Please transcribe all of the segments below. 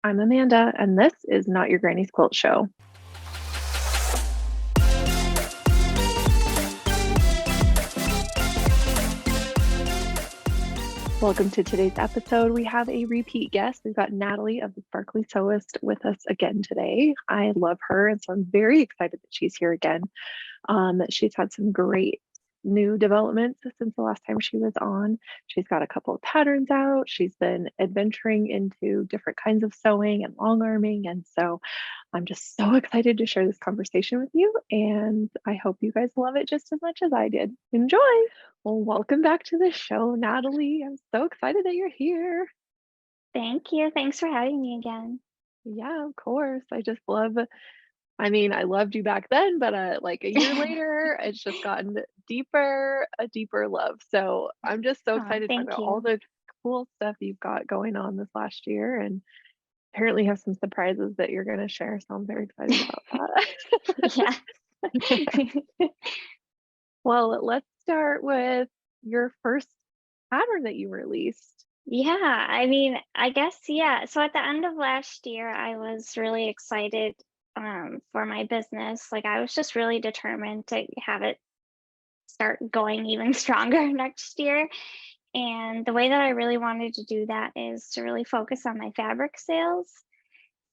I'm Amanda, and this is Not Your Granny's Quilt Show. Welcome to today's episode. We have a repeat guest. We've got Natalie of the Sparkly Sewist with us again today. I love her, and so I'm very excited that she's here again. She's had some great new developments since the last time she was on. She's got a couple of patterns out. She's been adventuring into different kinds of sewing and long arming. And so I'm just so excited to share this conversation with you. And I hope you guys love it just as much as I did. Enjoy. Well, welcome back to the show, Natalie. I'm so excited that you're here. Thank you. Thanks for having me again. Yeah, of course. I loved you back then, but like a year later, it's just gotten a deeper love. So I'm just so Oh, excited to talk thank about all you. the cool stuff you've got going on this last year, and apparently have some surprises that you're going to share. So I'm very excited about Yeah. that. Well, let's start with your first pattern that you released. Yeah, I mean, I guess, yeah. So at the end of last year, I was really excited for my business. Like I was just really determined to have it start going even stronger next year. And the way that I really wanted to do that is to really focus on my fabric sales.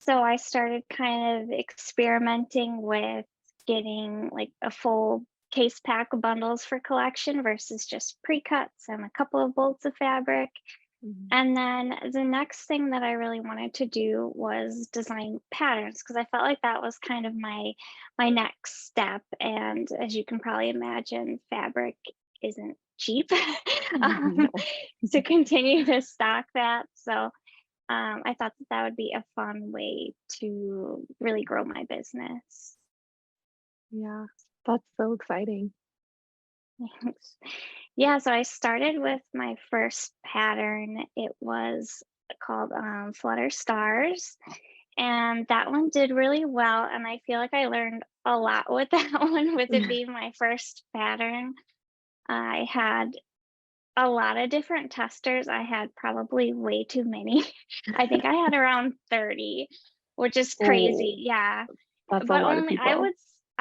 So I started kind of experimenting with getting like a full case pack of bundles for collection versus just pre-cuts and a couple of bolts of fabric. Mhm. And then the next thing that I really wanted to do was design patterns because I felt like that was kind of my next step. And as you can probably imagine, fabric isn't cheap um, No. to continue to stock that. So I thought that that would be a fun way to really grow my business. Yeah, that's so exciting. Yeah, so I started with my first pattern. It was called Flutter Stars, and that one did really well. And I feel like I learned a lot with that one, with it being my first pattern. I had a lot of different testers. I had probably way too many. I think I had around 30, which is crazy. Oh, Yeah. that's a But lot of only people.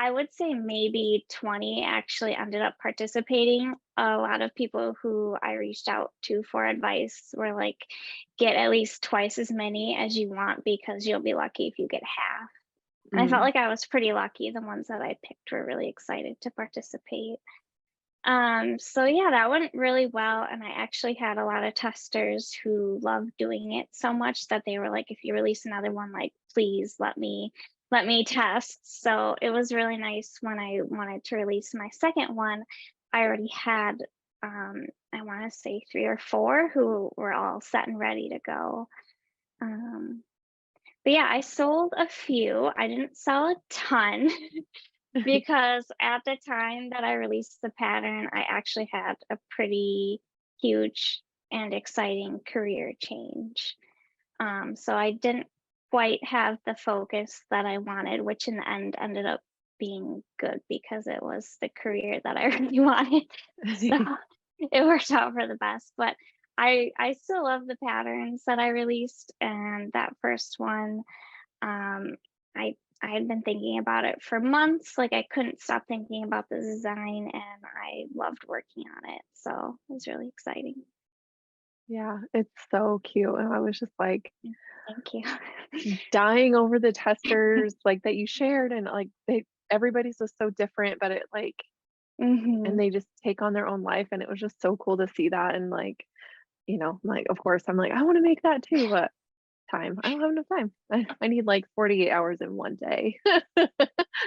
I would say maybe 20 actually ended up participating. A lot of people who I reached out to for advice were like, get at least twice as many as you want because you'll be lucky if you get half. And I felt Mm. like I was pretty lucky. The ones that I picked were really excited to participate. So yeah, that went really well. And I actually had a lot of testers who loved doing it so much that they were like, if you release another one, like, please let me test. So it was really nice when I wanted to release my second one. I already had, I want to say 3 or 4 who were all set and ready to go. Um, but yeah, I sold a few. I didn't sell a ton. Because at the time that I released the pattern, I actually had a pretty huge and exciting career change. So I didn't quite have the focus that I wanted, which in the end ended up being good because it was the career that I really wanted. So it worked out for the best. But I still love the patterns that I released, and that first one um, I I had been thinking about it for months. Like I couldn't stop thinking about the design, and I loved working on it. So it was really exciting. Yeah, it's so cute. And I was just like Mm, thank you. dying over the testers like that you shared, and like everybody's just so different, but it like and hmm they just take on their own life, and it was just so cool to see that. And like, like of course I'm like, I want to make that too, but time. I don't have enough time. I need like 48 hours in one day.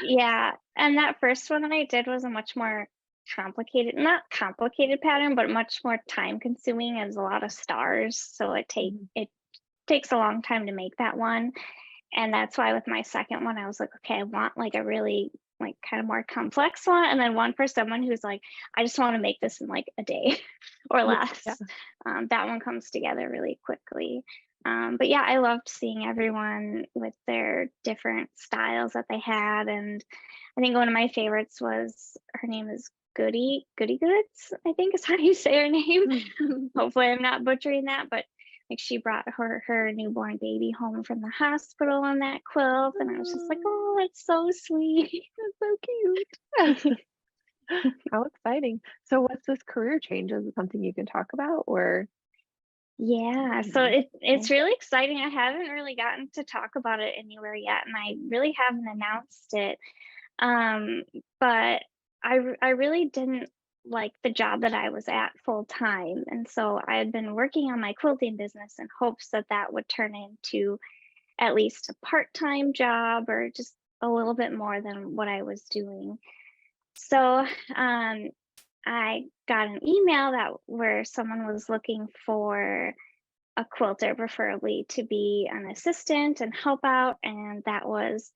Yeah, and that first one that I did was a much more complicated, not complicated pattern, but much more time consuming as a lot of stars. So Mhm. it takes a long time to make that one. And that's why with my second one, I was like, okay, I want like a really like kind of more complex one. And then one for someone who's like, I just want to make this in like a day or Yeah. less. That one comes together really quickly. But yeah, I loved seeing everyone with their different styles that they had. And I think one of my favorites was her name is Goody Goods, I think is how you say her name. Hopefully I'm not butchering that, but Like she brought her newborn baby home from the hospital on that quilt, and I was just like, Oh, oh, it's so sweet. that's so cute. How exciting. So what's this career change? Is it something you can talk about or Yeah, so yeah. it's really exciting. I haven't really gotten to talk about it anywhere yet, and I really haven't announced it. Um, but I really didn't like the job that I was at full time, and so I had been working on my quilting business in hopes that that would turn into at least a part-time job or just a little bit more than what I was doing. So, I got an email that where someone was looking for a quilter, preferably to be an assistant and help out, and that was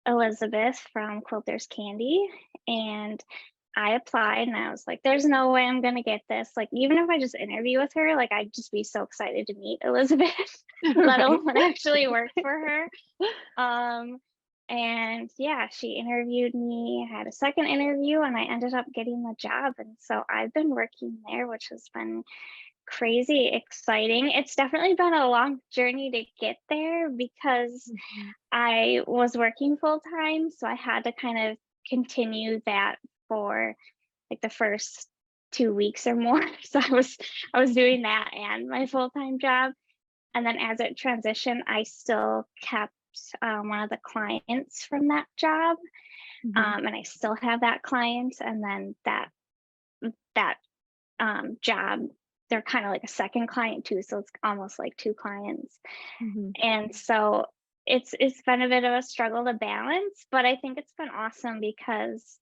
Elizabeth from Quilters Candy. And I applied and I was like, there's no way I'm gonna get this. Like, even if I just interview with her, like I'd just be so excited to meet Elizabeth, let Right. alone actually work for her. Um, and yeah, she interviewed me, had a second interview, and I ended up getting the job. And so I've been working there, which has been crazy exciting. It's definitely been a long journey to get there because Mhm. I was working full time, so I had to kind of continue that for like the first 2 weeks or more. So I was doing that and my full-time job. And then as it transitioned, I still kept one of the clients from that job. Mhm. And I still have that client. And then that job, they're kind of like a second client too. So it's almost like two clients. Mhm. And so it's been a bit of a struggle to balance, but I think it's been awesome because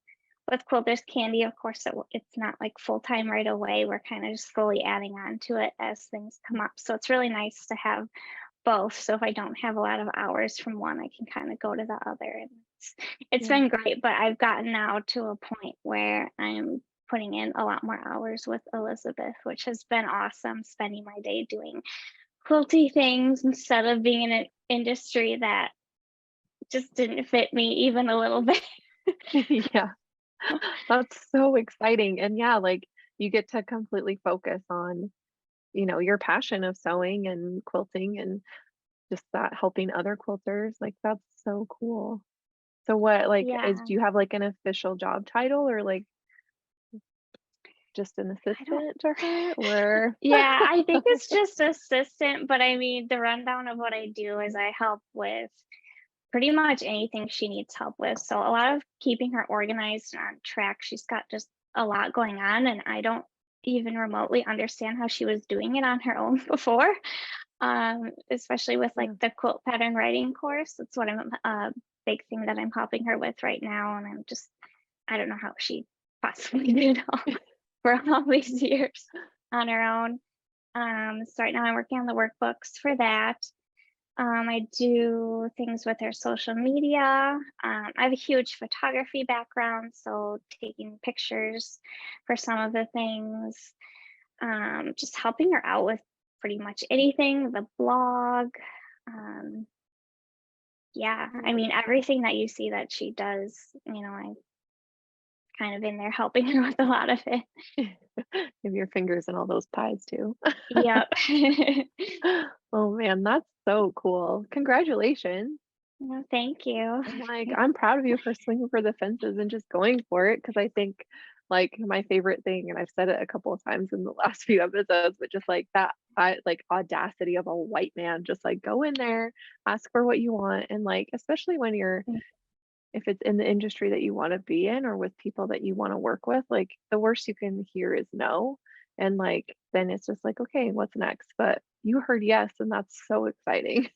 with Quilters Candy, of course, it's not like full time right away. We're kind of just slowly adding on to it as things come up. So it's really nice to have both. So if I don't have a lot of hours from one, I can kind of go to the other. And it's Yeah. been great, but I've gotten now to a point where I'm putting in a lot more hours with Elizabeth, which has been awesome, spending my day doing quilty things instead of being in an industry that just didn't fit me even a little bit. Yeah. That's so exciting. And yeah, like you get to completely focus on, your passion of sewing and quilting and just that helping other quilters. Like that's so cool. So what like is Yeah, do you have like an official job title or like just an I don't assistant to her or yeah, I think it's just assistant, but I mean, the rundown of what I do is I help with pretty much anything she needs help with. So a lot of keeping her organized and on track. She's got just a lot going on, and I don't even remotely understand how she was doing it on her own before. Especially with like yeah. the quilt pattern writing course. That's what I'm big thing that I'm helping her with right now. And I don't know how she possibly did all for all these years on her own. So right now I'm working on the workbooks for that. I do things with her social media. I have a huge photography background, so taking pictures for some of the things, just helping her out with pretty much anything, the blog. Um, yeah, I mean, everything that you see that she does, I'm kind of in there helping her with a lot of it. Have your fingers in all those pies too. Yep. Oh man, that's so cool. Congratulations. Well, thank you. I'm like, I'm proud of you for swinging for the fences and just going for it because I think like my favorite thing, and I've said it a couple of times in the last few episodes, but just like that I like audacity of a white man, just like go in there, ask for what you want, and like especially when you're if it's in the industry that you want to be in or with people that you want to work with, like the worst you can hear is no. And like then it's just like, okay, what's next? But you heard yes, and that's so exciting.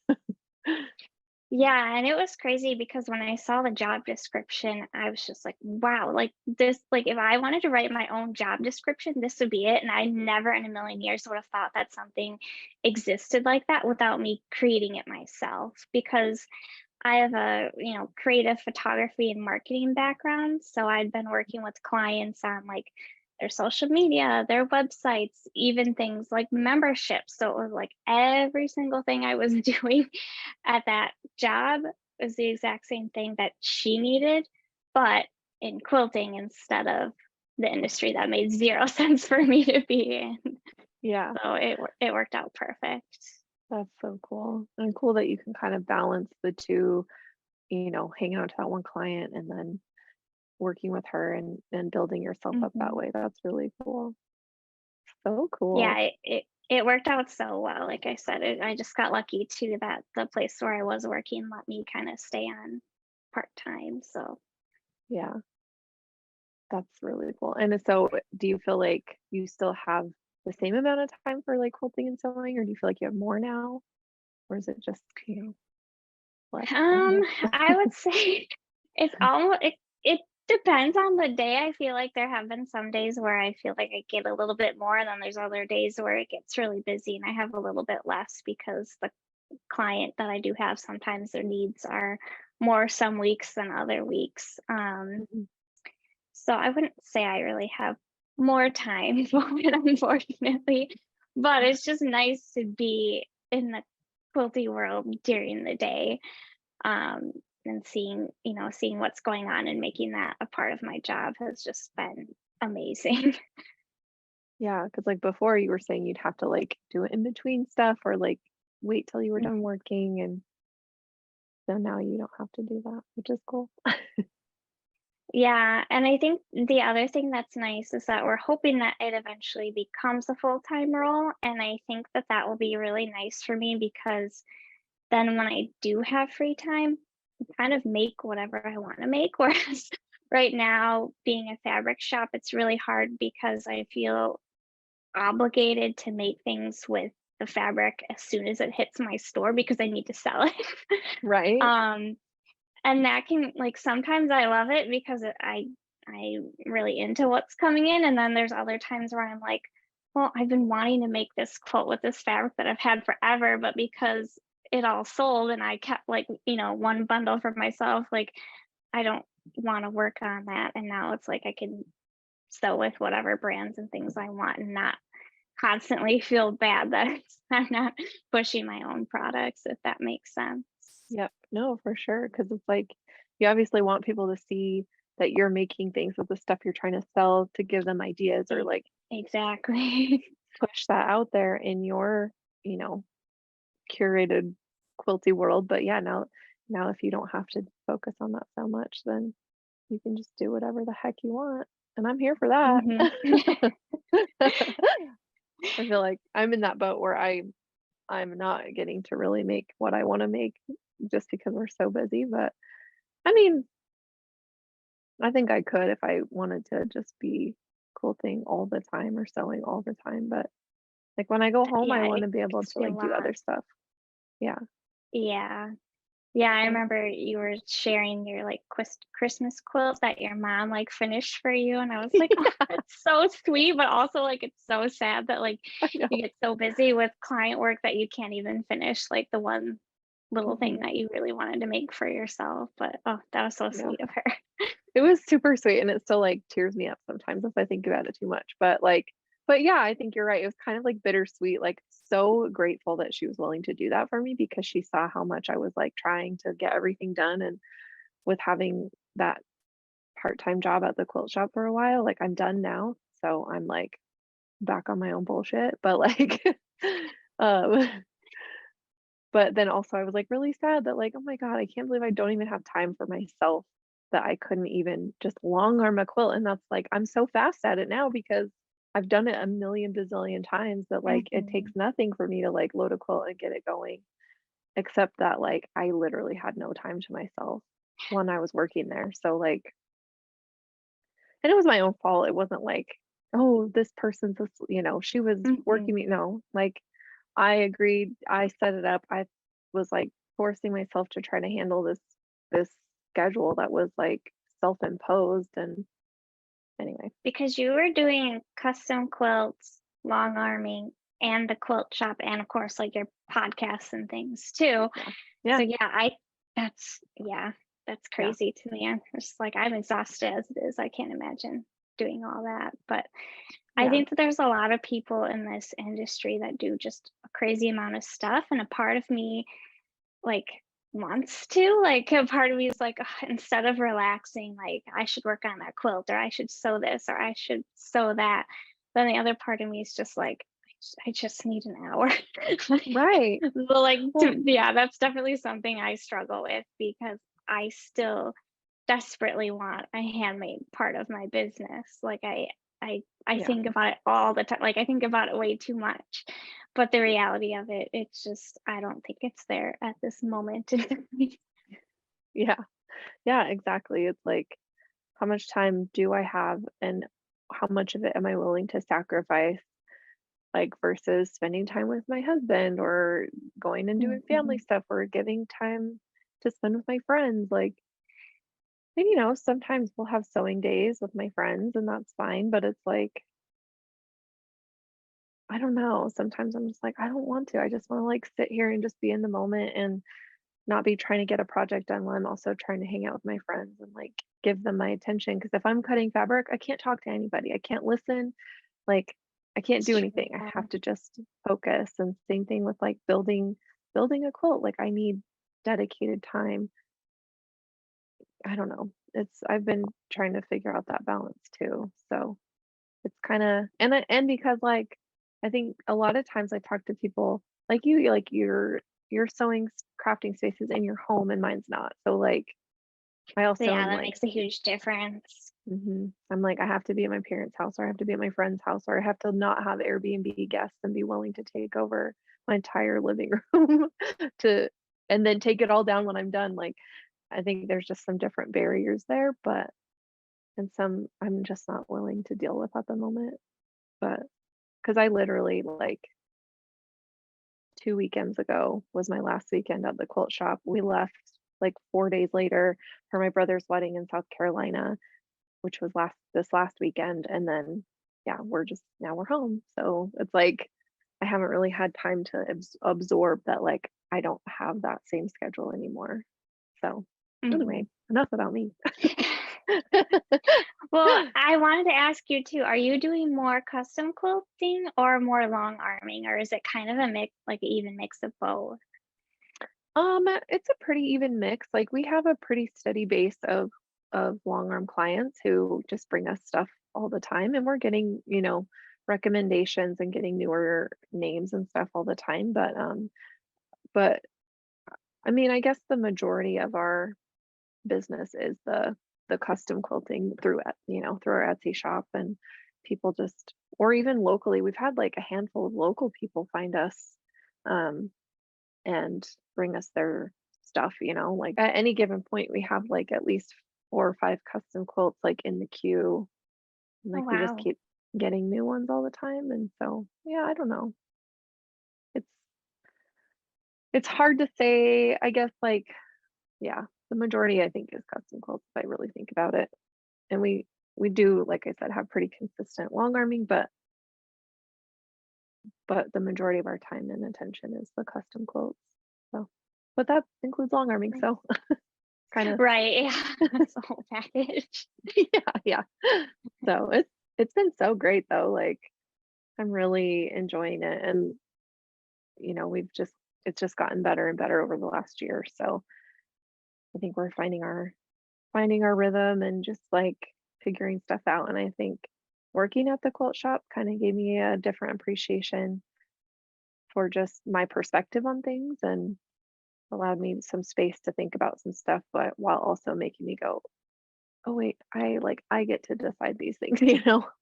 Yeah, and it was crazy because when I saw the job description, I was just like, wow, like this, like if I wanted to write my own job description, this would be it. And I never in a million years would have thought that something existed like that without me creating it myself because I have a, creative photography and marketing background. So I'd been working with clients on like their social media, their websites, even things like memberships. So it was like every single thing I was doing at that job was the exact same thing that she needed, but in quilting instead of the industry that made zero sense for me to be in. Yeah. So it worked out perfect. That's so cool. And cool that you can kind of balance the two, hanging out to that one client and then working with her and building yourself up that Hmm. way. That's really cool. So cool. Yeah, it worked out so well. Like I said, I just got lucky too that the place where I was working let me kind of stay on part time. So Yeah, that's really cool. And so do you feel like you still have the same amount of time for like quilting and sewing, or do you feel like you have more now? Or is it just, less Um, now? I would say it's almost it depends on the day. I feel like there have been some days where I feel like I get a little bit more, and then there's other days where it gets really busy and I have a little bit less because the client that I do have sometimes their needs are more some weeks than other weeks. Mhm. So I wouldn't say I really have more time for it, unfortunately. But it's just nice to be in the quilty world during the day, um, and seeing what's going on and making that a part of my job has just been amazing. Yeah, because like before you were saying you'd have to like do it in between stuff or like wait till you were done Mhm. working. And so now you don't have to do that, which is cool. Yeah, and I think the other thing that's nice is that we're hoping that it eventually becomes a full-time role, and I think that that will be really nice for me because then when I do have free time, I kind of make whatever I want to make. Whereas right now, being a fabric shop, it's really hard because I feel obligated to make things with the fabric as soon as it hits my store because I need to sell it. Right? um, and that can like sometimes I love it because I'm really into what's coming in, and then there's other times where I'm like, well, I've been wanting to make this quilt with this fabric that I've had forever, but because it all sold and I kept like, one bundle for myself, like I don't want to work on that. And now it's like I can sew with whatever brands and things I want and not constantly feel bad that I'm not pushing my own products, if that makes sense. Yep. No, for sure. Because it's like you obviously want people to see that you're making things with the stuff you're trying to sell to give them ideas or E- like Exactly. push that out there in your, you know, curated quilty world. But yeah, now if you don't have to focus on that so much, then you can just do whatever the heck you want. And I'm here for that. Hmm. I feel like I'm in that boat where I'm not getting to really make what I want to make just because we're so busy. But I mean, I think I could if I wanted to just be quilting all the time or sewing all the time. But like when I go home, I Yeah, want it to be able gets to to be a like do lot. other stuff. Yeah. Yeah. Yeah, I So remember you were sharing your like Christmas quilt that your mom like finished for you, and I was like, oh, yeah, that's so sweet, but also like it's so sad that like I know. you get so busy with client work that you can't even finish like the one little thing Mhm. that you really wanted to make for yourself. But oh, that was so Yeah. sweet of her. It was super sweet, and it still, like, tears me up sometimes if I think about it too much, but yeah, I think you're right, it was kind of, like, bittersweet, like, so grateful that she was willing to do that for me because she saw how much I was, like, trying to get everything done, and with having that part-time job at the quilt shop for a while, like, I'm done now, so I'm, like, back on my own bullshit, but, like, um, but then also I was, like, really sad that, like, "Oh my god, I can't believe I don't even have time for myself, that I couldn't even just long arm a quilt," and that's, like, I'm so fast at it now because I've done it a million bazillion times that, like, it takes Hmm. nothing for me to, like, load a quilt and get it going, except that, like, I literally had no time to myself when I was working there, so, like and it was my own fault, it wasn't like, "Oh, this person's this" she was Hmm. working me no, like, I agreed, I set it up, I was, like, forcing myself to try to handle this schedule that was, like, self-imposed, and anyway. Because you were doing custom quilts, long arming, and the quilt shop, and of course, like your podcasts and things too. Yeah. So Yeah, yeah, that's yeah, crazy to me. I'm just like, I'm exhausted as it is. I can't imagine doing all that. But I yeah. think that there's a lot of people in this industry that do just a crazy amount of stuff. And a part of me like wants to like a part of me is like, "Ugh, instead of relaxing, like I should work on that quilt or I should sew this or I should sew that." Then the other part of me is just like, I I just need an hour. Right. But like, Well, yeah, that's definitely something I struggle with because I still desperately want a handmade part of my business. Like I yeah. think about it all the time. Like I think about it way too much. But the reality of it, it's just I don't think it's there at this moment in time. Yeah. Yeah, exactly. It's like, how much time do I have and how much of it am I willing to sacrifice, like versus spending time with my husband or going and doing family Mhm. stuff or giving time to spend with my friends. Like, and sometimes we'll have sewing days with my friends and that's fine, but it's like, I don't know. Sometimes I'm just like, I don't want to. I just want to like sit here and just be in the moment and not be trying to get a project done while I'm also trying to hang out with my friends and like give them my attention. Because if I'm cutting fabric, I can't talk to anybody. I can't listen. Like I can't It's do true. anything. I have to just focus. And same thing with like building a quilt. Like I need dedicated time. I don't know. I've been trying to figure out that balance too. So it's kind of and because like I think a lot of times I talk to people like you like your sewing crafting spaces in your home and mine's not. So like I So also yeah, am that like makes a huge difference. I'm like I have to be at my parents' house or I have to be at my friend's house or I have to not have Airbnb guests and be willing to take over my entire living room to and then take it all down when I'm done. Like I think there's just some different barriers there, but and some I'm just not willing to deal with at the moment. But because I literally like 2 weekends ago was my last weekend at the quilt shop. We left like 4 days later for my brother's wedding in South Carolina, which was this last weekend, and then, yeah, we're home. So, it's like, I haven't really had time to absorb that, like, I don't have that same schedule anymore. So, Mhm. anyway, enough about me. Well, I wanted to ask you too, are you doing more custom quilting or more long arming, or is it kind of a mix, like an even mix of both? It's a pretty even mix. Like we have a pretty steady base of long arm clients who just bring us stuff all the time and we're getting, recommendations and getting newer names and stuff all the time. But I mean, I guess the majority of our business is the custom quilting through our Etsy shop and people just or even locally, we've had like a handful of local people find us um and bring us their stuff, like at any given point we have like at least 4 or 5 custom quilts like in the queue. And Oh, like we just wow. keep getting new ones all the time. And so yeah, I don't know. It's it's hard to say, I guess like yeah, the majority I think is custom quilts if I really think about it. And we do, like I said, have pretty consistent long arming, but the majority of our time and attention is the custom quilts. So but that includes long arming, Right. so kind of Right, yeah, that's the whole package. yeah, yeah. So it's been so great though. Like I'm really enjoying it and we've just it's just gotten better and better over the last year. So I think we're finding our rhythm and just like figuring stuff out. And I think working at the quilt shop kind of gave me a different appreciation for just my perspective on things and allowed me some space to think about some stuff, but while also making me go, oh wait, I get to decide these things,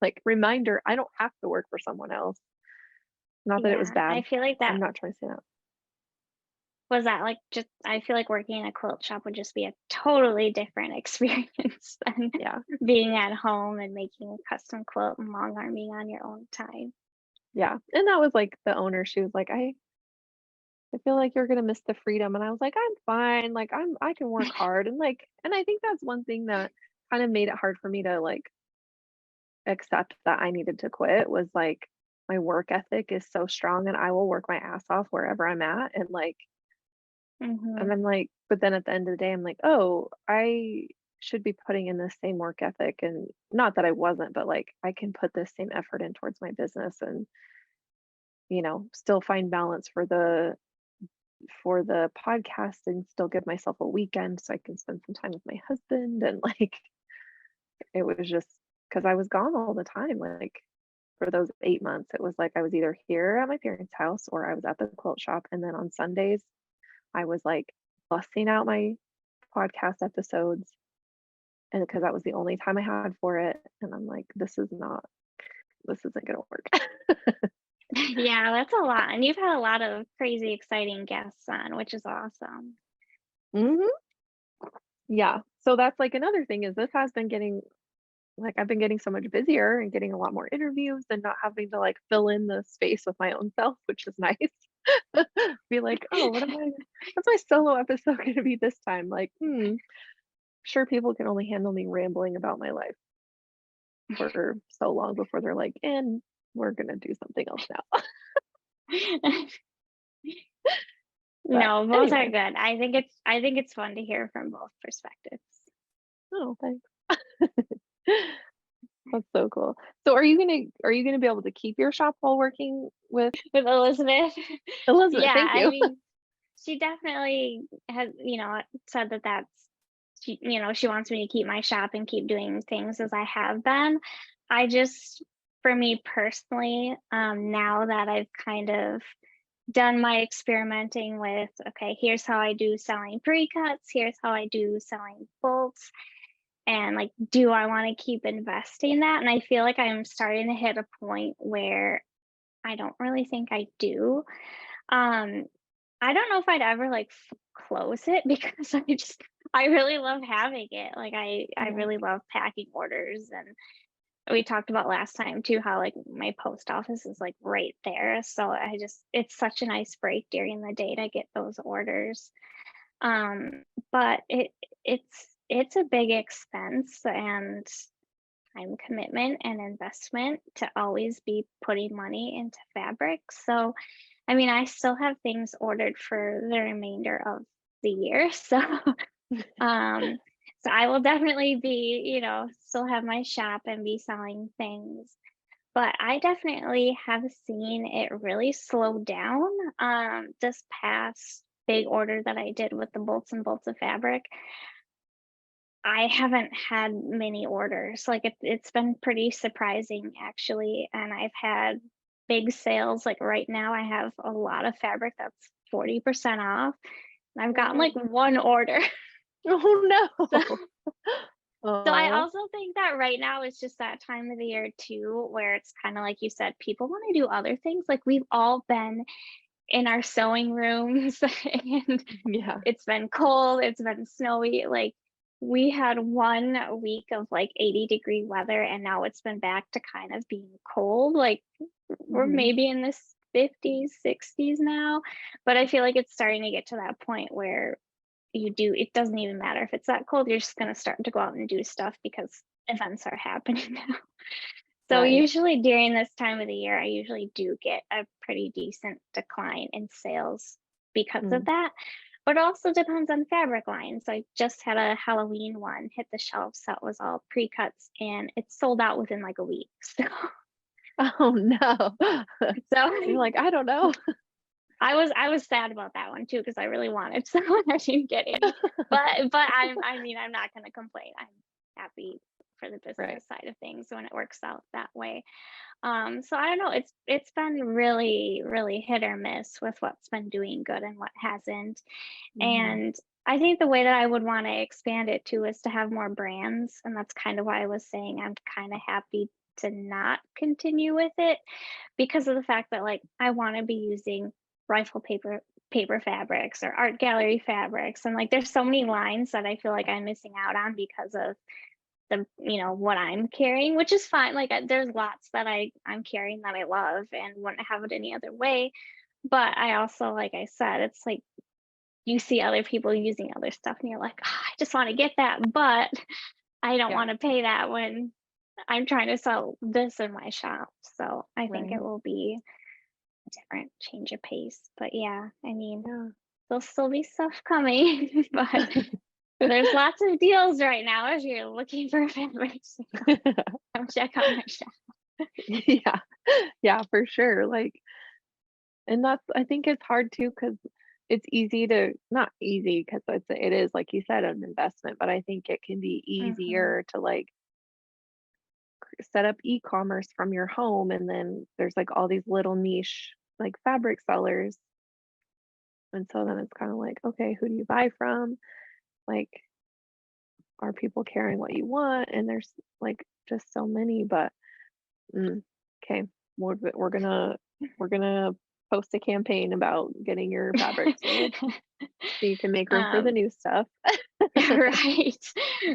like reminder, I don't have to work for someone else. Not that it was Yeah, I bad. feel like I'm that not trying to say that. was that like just I feel like working in a quilt shop would just be a totally different experience than Yeah. being at home and making a custom quilt and long arming on your own time. Yeah. And that was like the owner. She was like, I feel like you're gonna miss the freedom. And I was like, I'm fine. Like I can work hard. And I think that's one thing that kind of made it hard for me to like accept that I needed to quit was like my work ethic is so strong and I will work my ass off wherever I'm at. And Mhm. I'm like, but then at the end of the day, I'm like, oh, I should be putting in the same work ethic. And not that I wasn't, but like I can put the same effort in towards my business and, still find balance for the podcast and still give myself a weekend so I can spend some time with my husband. And like it was just because I was gone all the time. Like for those 8 months, it was like I was either here at my parents' house or I was at the quilt shop, and then on Sundays, I was, like, busting out my podcast episodes, and because that was the only time I had for it, and I'm like, this isn't gonna work." Yeah, that's a lot. And you've had a lot of crazy, exciting guests on, which is awesome. Mhm. Yeah, so that's, like, another thing is this has been getting like, I've been getting so much busier and getting a lot more interviews and not having to, like, fill in the space with my own self, which is nice. Be like, "Oh, what's my solo episode gonna be this time?" Like, sure people can only handle me rambling about my life for so long before they're like, "And we're gonna do something else now." But No, both are anyway. good. I think it's fun to hear from both perspectives. Oh, thanks. That's so cool. So are you gonna be able to keep your shop while working with With Elizabeth, Elizabeth? yeah, Thank I you. mean, she definitely has, said that she wants me to keep my shop and keep doing things as I have been. I just, for me personally, now that I've kind of done my experimenting with, okay, here's how I do selling pre-cuts, here's how I do selling bolts, and like, do I want to keep investing that? And I feel like I'm starting to hit a point where I don't really think I do. Um, I don't know if I'd ever like close it because I really love having it. Like I Yeah. really love packing orders, and we talked about last time too how like my post office is like right there. So it's such a nice break during the day to get those orders. But it's a big expense and time commitment and investment to always be putting money into fabric. So I mean, I still have things ordered for the remainder of the year. Um, so I will definitely be, still have my shop and be selling things. But I definitely have seen it really slow down. This past big order that I did with the bolts and bolts of fabric, I haven't had many orders. Like it's been pretty surprising actually. And I've had big sales. Like right now, I have a lot of fabric that's 40% off. And I've gotten like Wow. one order. Oh, So, no. so I Oh. also think that right now is just that time of the year too, where it's kind of like you said, people want to do other things. Like we've all been in our sewing rooms and Yeah. it's been cold, it's been snowy. Like we had 1 week of like 80-degree weather, and now it's been back to kind of being cold. Like we're Mhm. maybe in the 50s, 60s now. But I feel like it's starting to get to that point where it doesn't even matter if it's that cold, you're just going to start to go out and do stuff because events are happening now. So Right. usually during this time of the year, I usually do get a pretty decent decline in sales because of Mm. that. But it also depends on fabric lines. I just had a Halloween one hit the shelves that was all pre-cuts and it sold out within like a week. Oh, no. So You're like, "I don't know." I was sad about that one too because I really wanted some. I didn't get any. But I'm not gonna complain. I'm happy for the Right. business side of things when it works out that way. So I don't know, it's been really, really hit or miss with what's been doing good and what hasn't. Mhm. And I think the way that I would want to expand it too is to have more brands. And that's kind of why I was saying I'm kind of happy to not continue with it because of the fact that like I want to be using rifle paper fabrics or art gallery fabrics. And like there's so many lines that I feel like I'm missing out on because of what I'm carrying, which is fine. Like there's lots that I'm carrying that I love and wouldn't have it any other way. But I also, like I said, it's like you see other people using other stuff and you're like, "Ah, I just want to get that, but I don't Yeah. want to pay that when I'm trying to sell this in my shop." So I think it Right. will be a different change of pace. But yeah, I mean, Yeah. there'll still be stuff coming, but there's lots of deals right now if you're looking for fabric. So come check out my shop. Yeah. Yeah, for sure, like and that's I think it's hard too because it's easy to not easy because it is, like you said, an investment, but I think it can be Mhm. easier to, like, set up e-commerce from your home, and then there's like all these little niche like fabric sellers. And so then it's kind of like, okay, who do you buy from? Like, are people carrying what you want? And there's like just so many, but okay, we're gonna post a campaign about getting your fabric sold so you can make room for the Um, new stuff. right,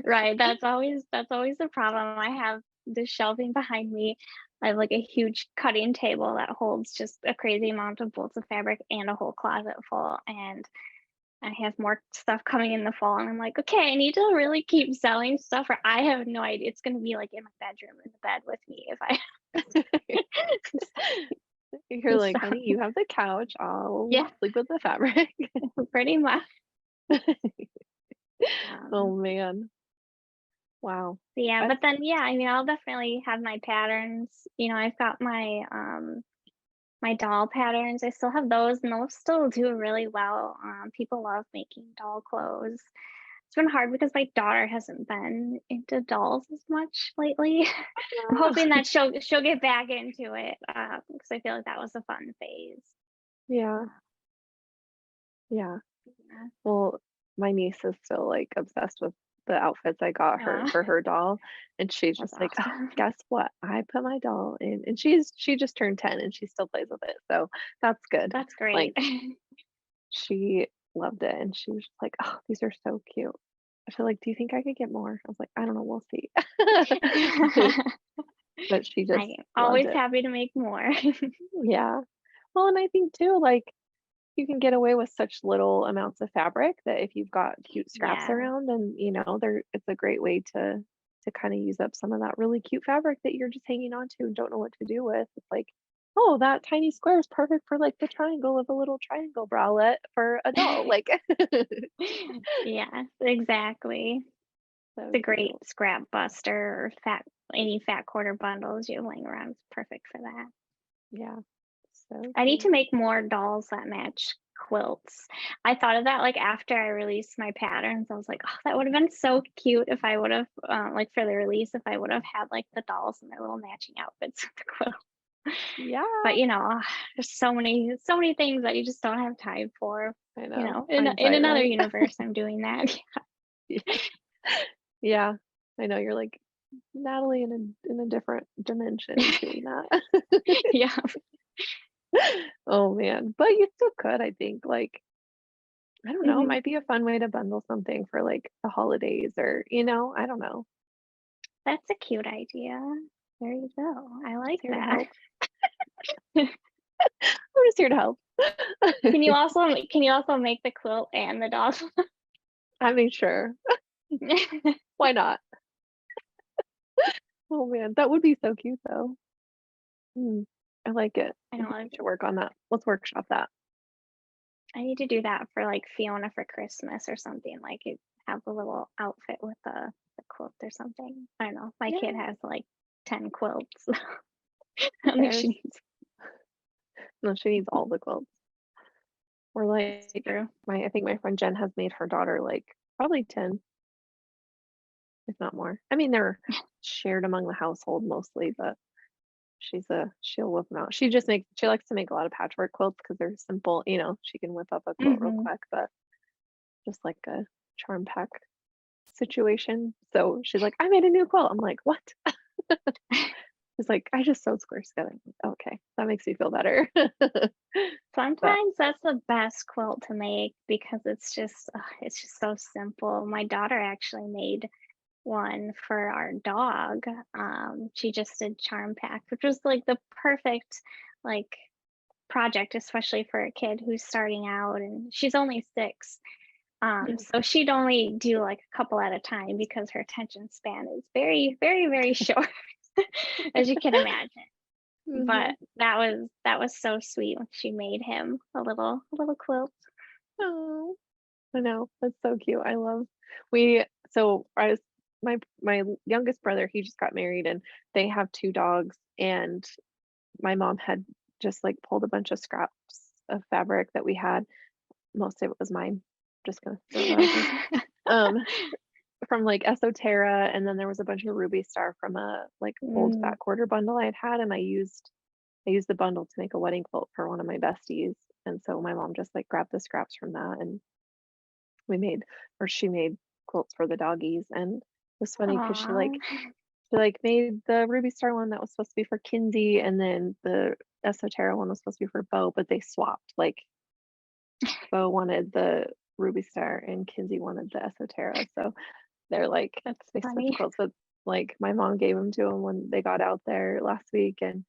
right. That's always the problem. I have the shelving behind me. I have like a huge cutting table that holds just a crazy amount of bolts of fabric and a whole closet full. And I have more stuff coming in the fall, and I'm like, okay, I need to really keep selling stuff, or I have no idea. It's gonna be like in my bedroom in the bed with me if I You're like, stop. honey, you have the couch. I'll Yeah, sleep with the fabric. pretty much. Um, Oh man. Wow. yeah, That's but then yeah, I mean, I'll definitely have my patterns. I've got my doll patterns. I still have those, and those still do really well. People love making doll clothes. It's been hard because my daughter hasn't been into dolls as much lately. I'm hoping that she'll get back into it, because I feel like that was a fun phase. yeah, yeah. Yeah. Well, my niece is still like obsessed with the outfits I got her Aw, for her doll. And she's that's just like, oh, awesome. guess what? I put my doll in. And she just turned 10 and she still plays with it. So that's good. That's great. Like she loved it. And she was just like, oh, these are so cute. I feel like, do you think I could get more? I was like, I don't know, we'll see. But she just I'm loved always it. happy to make more. Yeah. Well, and I think too, like you can get away with such little amounts of fabric that if you've got cute scraps Yeah, around, and there it's a great way to kind of use up some of that really cute fabric that you're just hanging on to and don't know what to do with. It's like, oh, that tiny square is perfect for like the triangle of a little triangle bralette for a doll. Like yeah, exactly. so It's a great cute. scrap buster or any fat quarter bundles you have laying around is perfect for that. Yeah, so I need cute. to make more dolls that match quilts. I thought of that like after I released my patterns. I was like, oh, that would have been so cute if I would have, like for the release, if I would have had like the dolls and their little matching outfits with the quilt. Yeah, But there's so many things that you just don't have time for. I know. In Hindsight, another right? universe, I'm doing that. Yeah, I know you're like Natalie in a different dimension is doing that. Yeah. Oh man, but you still could, I think. Like, I don't know, Mhm. might be a fun way to bundle something for like the holidays or, I don't know. That's a cute idea. There you go. I I'm just like here to that. help. I'm just here to help. Can you also make the quilt and the dolls? I mean, sure. Why not? Oh man, that would be so cute though. Mm, I like it. I I know. think we should work on that. Let's workshop that. I need to do that for like Fiona for Christmas or something. Like have a little outfit with the quilt or something. I don't know. My kid Yeah, has like 10 quilts. I who don't think she cares? needs. No, she needs all the quilts. Or It's like true. I think my friend Jen has made her daughter like probably 10, if not more. I mean, they're shared among the household mostly, but she'll whip them out. She likes to make a lot of patchwork quilts because they're simple, she can whip up a quilt real Hmm. quick, but just like a charm pack situation. So she's like, I made a new quilt. I'm like, what? She's like, I just sewed squares together. I'm like, okay, that makes me feel better. But Sometimes that's the best quilt to make because it's just so simple. My daughter actually made one for our dog. She just did charm pack, which was like the perfect like project, especially for a kid who's starting out, and she's only 6. yeah. So she'd only do like a couple at a time because her attention span is very, very, very short, as you can imagine. Hmm. But that was so sweet when she made him a little quilt. Oh, I know. That's so cute. I love we so I was my youngest brother, he just got married and they have 2 dogs, and my mom had just like pulled a bunch of scraps of fabric that we had. Most of it was mine. Just gonna throw that out there. Um, from like Esoterra, and then there was a bunch of Ruby Star from a like old Mm. fat quarter bundle I had had, and I used the bundle to make a wedding quilt for one of my besties. And so my mom just like grabbed the scraps from that, and we made or she made quilts for the doggies. And it was funny because Aw. she like made the Ruby Star one that was supposed to be for Kinsey, and then the Esoterra one was supposed to be for Bo, but they swapped. Like Bo wanted the Ruby Star and Kinsey wanted the Esoterra. So they're like That's they switched funny. quilts, but like my mom gave them to them when they got out there last week, and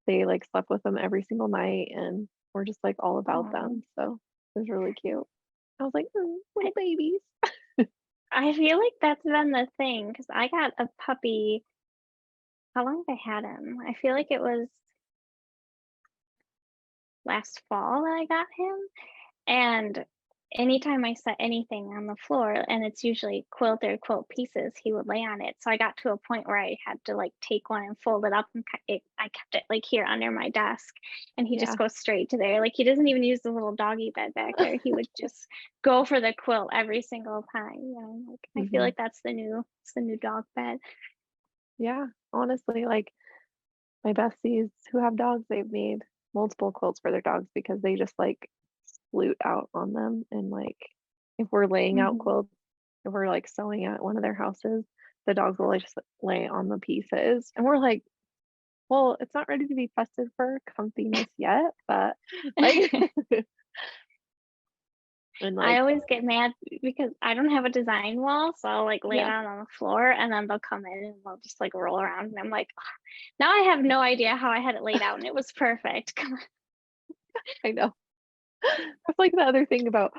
they like slept with them every single night, and we're just like all about Aw. them. So it was really cute. I was like, I little babies. I feel like that's been the thing because I got a puppy. How long have I had him? I feel like it was last fall that I got him. And anytime I set anything on the floor, and it's usually quilt or quilt pieces, he would lay on it. So I got to a point where I had to like take one and fold it up, and I kept it like here under my desk, and he just Yeah. goes straight to there. Like he doesn't even use the little doggy bed back there. He would just go for the quilt every single time. Like I feel hmm like it's the new dog bed. Yeah. Honestly, like my besties who have dogs, they've made multiple quilts for their dogs because they just like loot out on them. And like if we're laying out Hmm. quilts, if we're like sewing at one of their houses, the dogs will like just lay on the pieces. And we're like, well, it's not ready to be tested for comfiness yet, but like and I like always get mad because I don't have a design wall, so I'll like lay it yeah, out on the floor and then they'll come in and they'll just like roll around and I'm like, "Ugh, now I have no idea how I had it laid out and it was perfect." I know. That's like the other thing about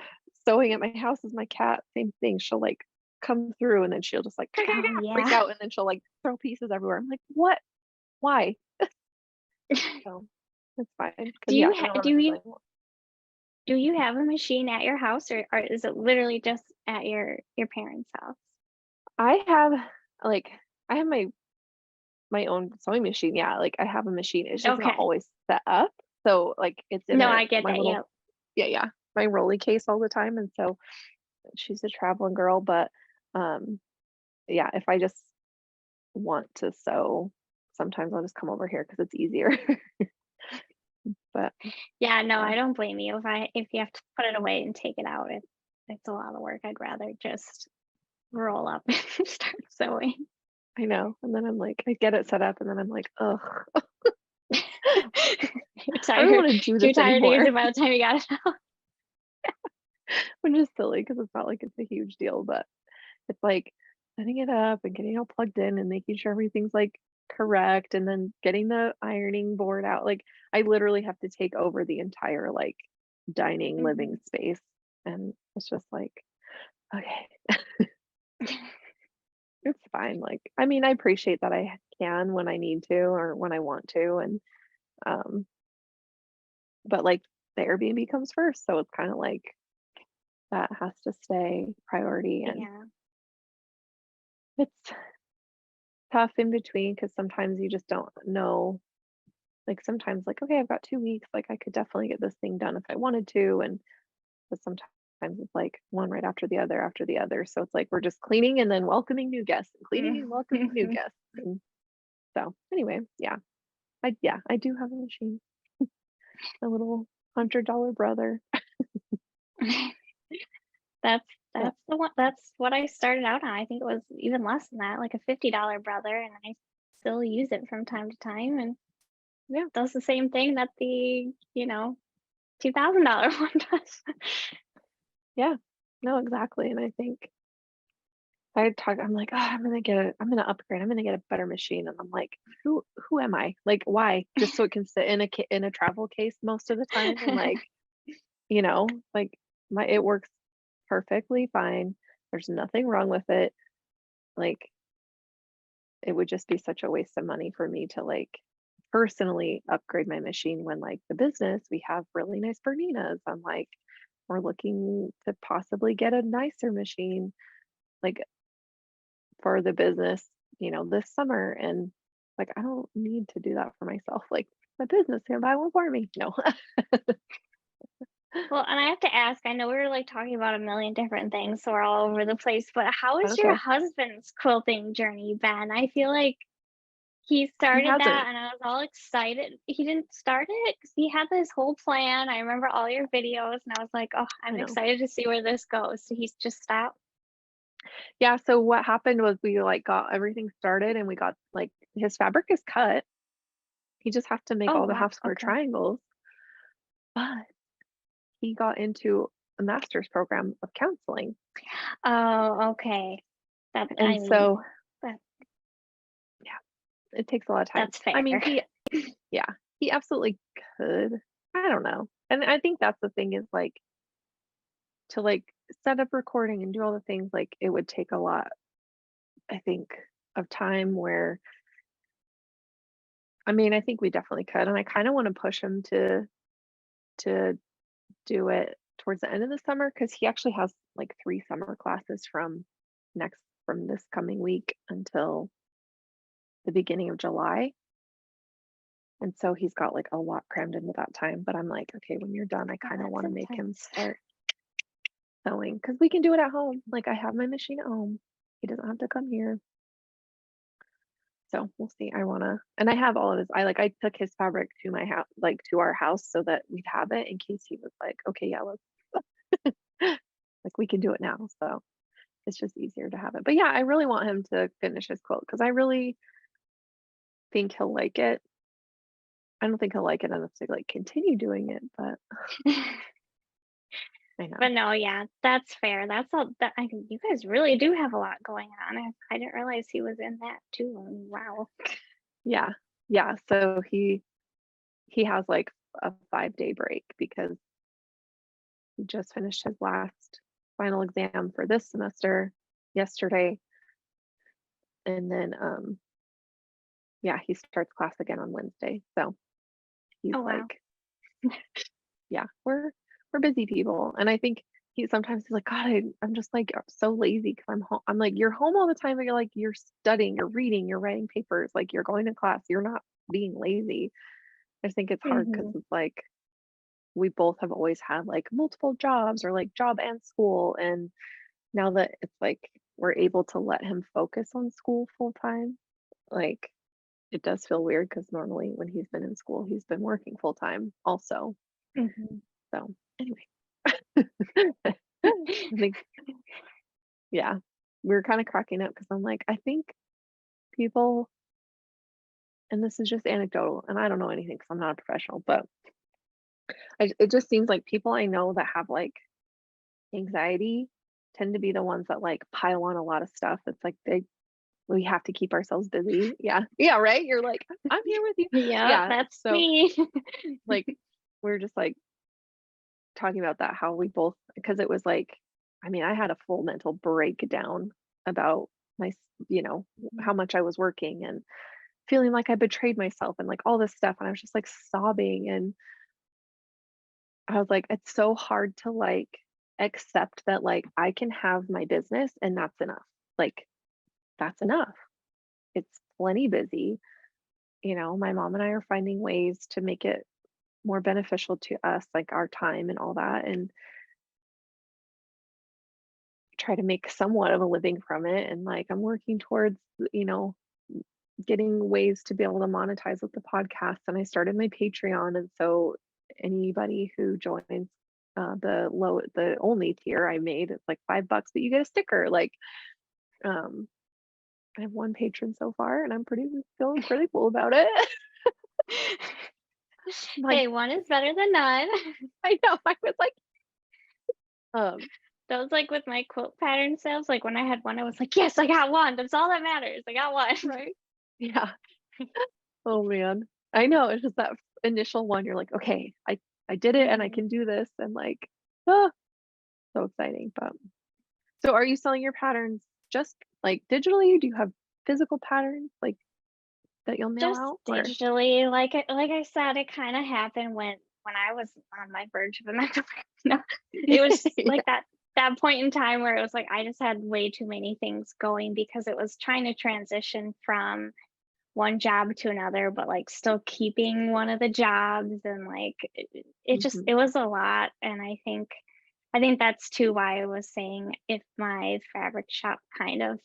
sewing at my house is my cat, same thing. She'll like come through and then she'll just like Oh freak yeah. out, and then she'll like throw pieces everywhere. I'm like, what? Why? So it's fine. Cause yeah, I don't have a design wall. Do you have a machine at your house or is it literally just at your parents' house? I have like I have my own sewing machine. Yeah, like I have a machine. It's just not Okay. always set up. So like it's in No, a I get my that. little Yep. yeah, my rolly case all the time. And so she's a traveling girl, but um yeah, if I just want to sew, sometimes I'll just come over here because it's easier. But Yeah, no, yeah, I don't blame you if you have to put it away and take it out. It's a lot of work. I'd rather just roll up and start sewing. I know. And then I'm like, I get it set up, and then I'm like, ugh, You're I don't tired. want to do Too this tired to use anymore. it by the time you got it out. Which is silly because it's not like it's a huge deal, but it's like setting it up and getting it all plugged in and making sure everything's like correct, and then getting the ironing board out. Like I literally have to take over the entire like dining living Mhm. space. And it's just like, okay, it's fine. Like, I mean, I appreciate that I can when I need to or when I want to. And um, but like the Airbnb comes first. So it's kind of like that has to stay priority. And Yeah. it's tough in between because sometimes you just don't know. Like sometimes, like, okay, I've got 2 weeks. Like I could definitely get this thing done if I wanted to. And but sometimes it's like one right after the other after the other. So it's like we're just cleaning and then welcoming new guests and cleaning and welcoming new Mhm. guests. And so anyway, yeah, I do have a machine, a little $100 brother. That's But that's what I started out on. I think it was even less than that, like a $50 brother, and I still use it from time to time and yeah, does the same thing that the, $2,000 one does. yeah, no, exactly. And I think I'm like, oh, I'm gonna upgrade. I'm gonna get a better machine. And I'm like, who am I? Like, why? Just so it can sit in in a travel case most of the time. And like, like it works perfectly fine. There's nothing wrong with it. Like, it would just be such a waste of money for me to like personally upgrade my machine when like the business we have really nice Berninas. I'm like, we're looking to possibly get a nicer machine like for the business, this summer. And like I don't need to do that for myself. Like my business can buy one for me. No. Well, and I have to ask, I know we were like talking about a million different things, so we're all over the place, but how That's has your okay. husband's quilting journey been? I feel like he He started that hasn't. and I was all excited. He didn't start it because he had this whole plan. I remember all your videos and I was like, oh, I I'm know. excited to see where this goes. So he's just stopped. Yeah, so what happened was we, like, got everything started and we got, like, his fabric is cut. He just has to make Oh, all the wow. half square Okay. triangles, but he got into a master's program of counseling. Oh, okay. That, I And mean, so, that, yeah, it takes a lot of time. that's I fair. mean, yeah, he absolutely could. I don't know. And I think that's the thing is, like, to, like, set up recording and do all the things, like, it would take a lot, I think, of time where I mean, I think we definitely could, and I kinda wanna push him to do it towards the end of the summer because he actually has, like, 3 summer classes from this coming week until the beginning of July, and so he's got, like, a lot crammed into that time, but I'm like, "Okay, when you're done, I Oh, kinda that's wanna make him intense. start sewing because we can do it at home, like, I have my machine at home. He doesn't have to come here, so we'll see, I wanna and I have all of his I took his fabric to my house like, to our house so that we'd have it in case he was like, "Okay, yeah, let's" like, we can do it now, so it's just easier to have it. But yeah, I really want him to finish his quilt because I really think he'll like it. I don't think he'll like it enough to like continue doing it, but I But know. no, yeah, that's fair. That's all that I can, you guys really do have a lot going on. I didn't realize he was in that too. Wow. Yeah. Yeah. So he has like a 5-day break because he just finished his last final exam for this semester yesterday. And then yeah, he starts class again on Wednesday. So he's Oh, wow. like yeah, we're busy people, and I think he sometimes he's like, "God, I'm just, like, so lazy because 'cause I'm home." I'm like, "You're home all the time, but you're, like, you're studying, you're reading, you're writing papers, like, you're going to class, you're not being lazy." I just think it's hard because Hmm. it's, like, we both have always had, like, multiple jobs or, like, job and school, and now that it's, like, we're able to let him focus on school full time, like, it does feel weird because normally when he's been in school, he's been working full time also. Hmm. So, anyway. I think yeah, we were kinda cracking up because 'cause I'm like, I think people and this is just anecdotal, and I don't know anything because 'cause I'm not a professional, but it just seems like people I know that have, like, anxiety tend to be the ones that, like, pile on a lot of stuff. It's like we have to keep ourselves busy. Yeah. Yeah, right? You're like, "I'm here with you." Yeah, Yeah, that's so, me. like, we're just, like, talking about that, how we both because it was like I mean, I had a full mental breakdown about you know, how much I was working and feeling like I betrayed myself and like all this stuff. And I was just like sobbing. And I was like, it's so hard to like accept that like I can have my business and that's enough. Like, that's enough. It's plenty busy. You know, my mom and I are finding ways to make it more beneficial to us, like our time and all that. And try to make somewhat of a living from it, and, like, I'm working towards, you know, getting ways to be able to monetize with the podcast, and I started my Patreon, and so anybody who joins, the only tier I made, it's like $5, but you get a sticker, like, um, I have 1 patron so far, and I'm pretty feeling pretty cool about it. Like, Hey, one is better than none. I know, I was like, um, That was like with my quilt pattern sales. Like when I had one, I was like, yes, I got one. That's all that matters. I got one. right? Yeah. Oh, man. I know, it's just that initial one, you're like, "Okay, I did it and I Hmm. can do this," and, like, ah, so exciting, but so are you selling your patterns just, like, digitally? Do you have physical patterns, like, that you'll mail Just out, or digitally, like I said, it kind of happened when I was on my verge of a mental breakdown. It was Yeah, like that point in time where it was like I just had way too many things going because it was trying to transition from one job to another, but like still keeping one of the jobs, and like it just Hmm. it was a lot. And I think that's too why I was saying if my fabric shop kind of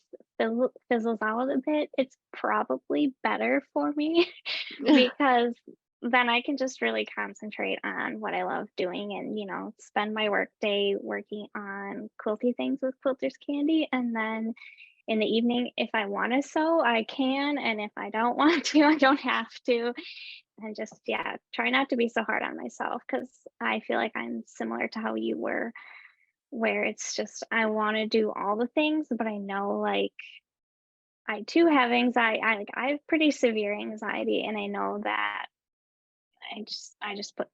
fizzles out a bit, it's probably better for me because then I can just really concentrate on what I love doing and, spend my work day working on quilty things with Quilters candy. And then in the evening, if I want to sew, I can. And if I don't want to, I don't have to. And just, yeah, try not to be so hard on myself because I feel like I'm similar to how you were, where it's just I want to do all the things, but I know like I too have anxiety. I have pretty severe anxiety, and I know that I just put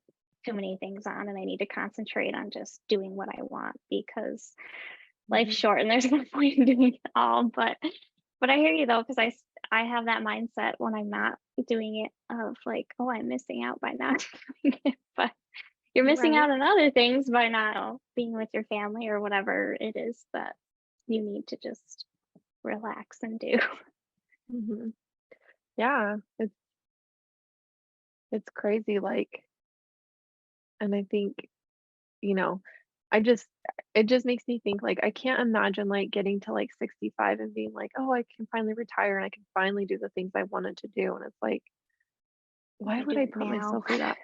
too many things on, and I need to concentrate on just doing what I want because life's Hmm. short and there's no point in doing it all. But I hear you though, because I have that mindset when I'm not doing it of like, oh, I'm missing out by not doing it. But you're missing Right. out on other things by not being with your family or whatever it is that you need to just relax and do. Hmm. Yeah, it's crazy. Like, and I think, you know, I just it just makes me think like I can't imagine like getting to like 65 and being like, oh, I can finally retire and I can finally do the things I wanted to do. And it's like, why I would do I it put now. myself through that?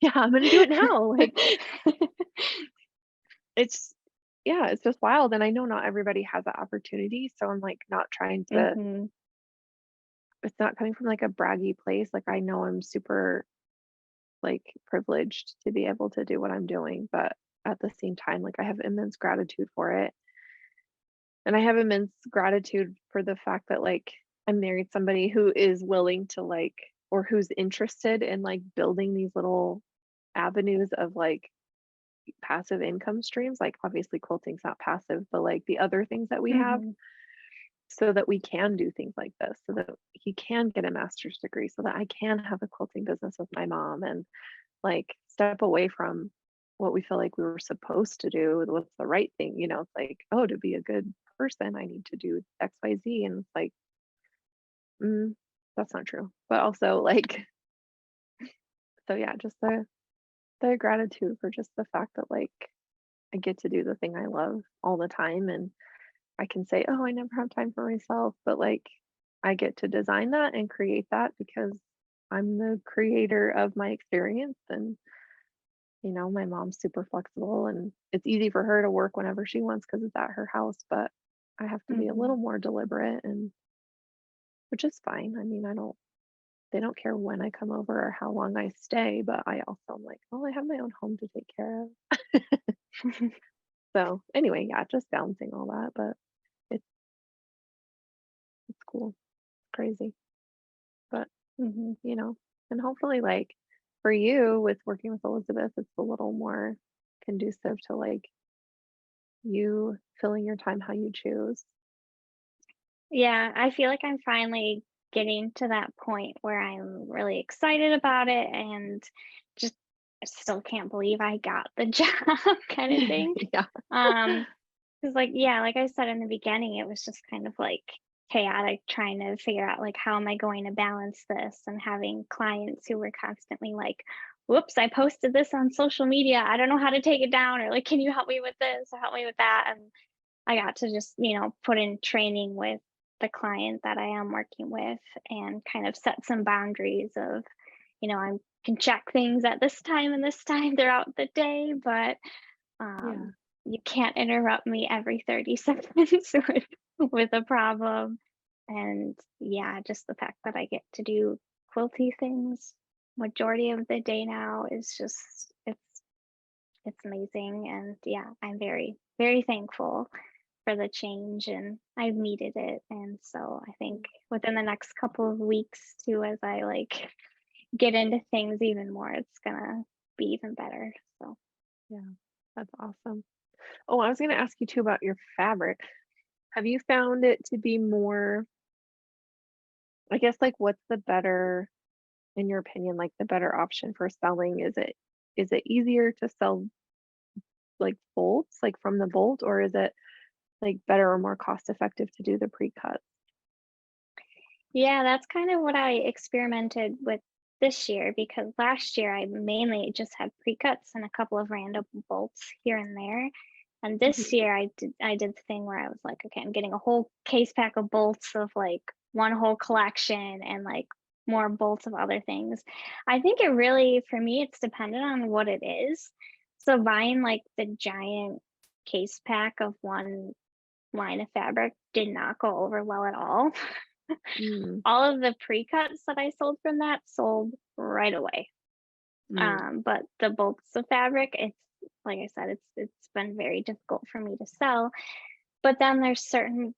Yeah, I'm gonna do it now. Like it's yeah, it's just wild. And I know not everybody has that opportunity. So I'm like not trying to, Hmm. it's not coming from like a braggy place. Like I know I'm super like privileged to be able to do what I'm doing, but at the same time, like I have immense gratitude for it. And I have immense gratitude for the fact that like I married somebody who is willing to like or who's interested in like building these little avenues of like passive income streams. Like obviously quilting's not passive, but like the other things that we have Hmm. so that we can do things like this, so that he can get a master's degree, so that I can have a quilting business with my mom and like step away from what we feel like we were supposed to do, what's the right thing, it's like, oh, to be a good person, I need to do XYZ. And it's like, mm, that's not true. But also like, so yeah, just the gratitude for just the fact that like I get to do the thing I love all the time. And I can say, oh, I never have time for myself, but like I get to design that and create that because I'm the creator of my experience. And my mom's super flexible and it's easy for her to work whenever she wants because it's at her house, but I have to be a Hmm. little more deliberate, and which is fine. I mean, they don't care when I come over or how long I stay, but I also am like, well, I have my own home to take care of. So anyway, yeah, just balancing all that, but it's it's cool. Crazy. But Hmm. and hopefully like for you with working with Elizabeth, it's a little more conducive to like you filling your time how you choose. Yeah, I feel like I'm finally getting to that point where I'm really excited about it and just I still can't believe I got the job kind of thing. Yeah. Um, because like yeah, like I said in the beginning, it was just kind of like chaotic trying to figure out like how am I going to balance this and having clients who were constantly like, whoops, I posted this on social media. I don't know how to take it down, or like, can you help me with this or help me with that? And I got to just, put in training with the client that I am working with and kind of set some boundaries of, I can check things at this time and this time throughout the day, but Yeah. um, you can't interrupt me every 30 seconds with a problem. And yeah, just the fact that I get to do quilty things majority of the day now is just it's amazing. And yeah, I'm very, very thankful for the change and I've needed it. And so I think within the next couple of weeks too, as I like get into things even more, it's gonna be even better. So Yeah. That's awesome. Oh, I was going to ask you too about your fabric. Have you found it to be more, I guess, like what's the better, in your opinion, like the better option for selling? Is it easier to sell like bolts, like from the bolt, or is it like better or more cost effective to do the pre-cut? Yeah, that's kind of what I experimented with this year because last year I mainly just had pre-cuts and a couple of random bolts here and there. And this Mhm. year I did the thing where I was like, okay, I'm getting a whole case pack of bolts of like one whole collection and like more bolts of other things. I think it really, for me, it's dependent on what it is. So buying like the giant case pack of one line of fabric did not go over well at all. Mm, All of the pre-cuts that I sold from that sold right away. mm, But the bolts of fabric, it's like I said, it's been very difficult for me to sell. But then there's certain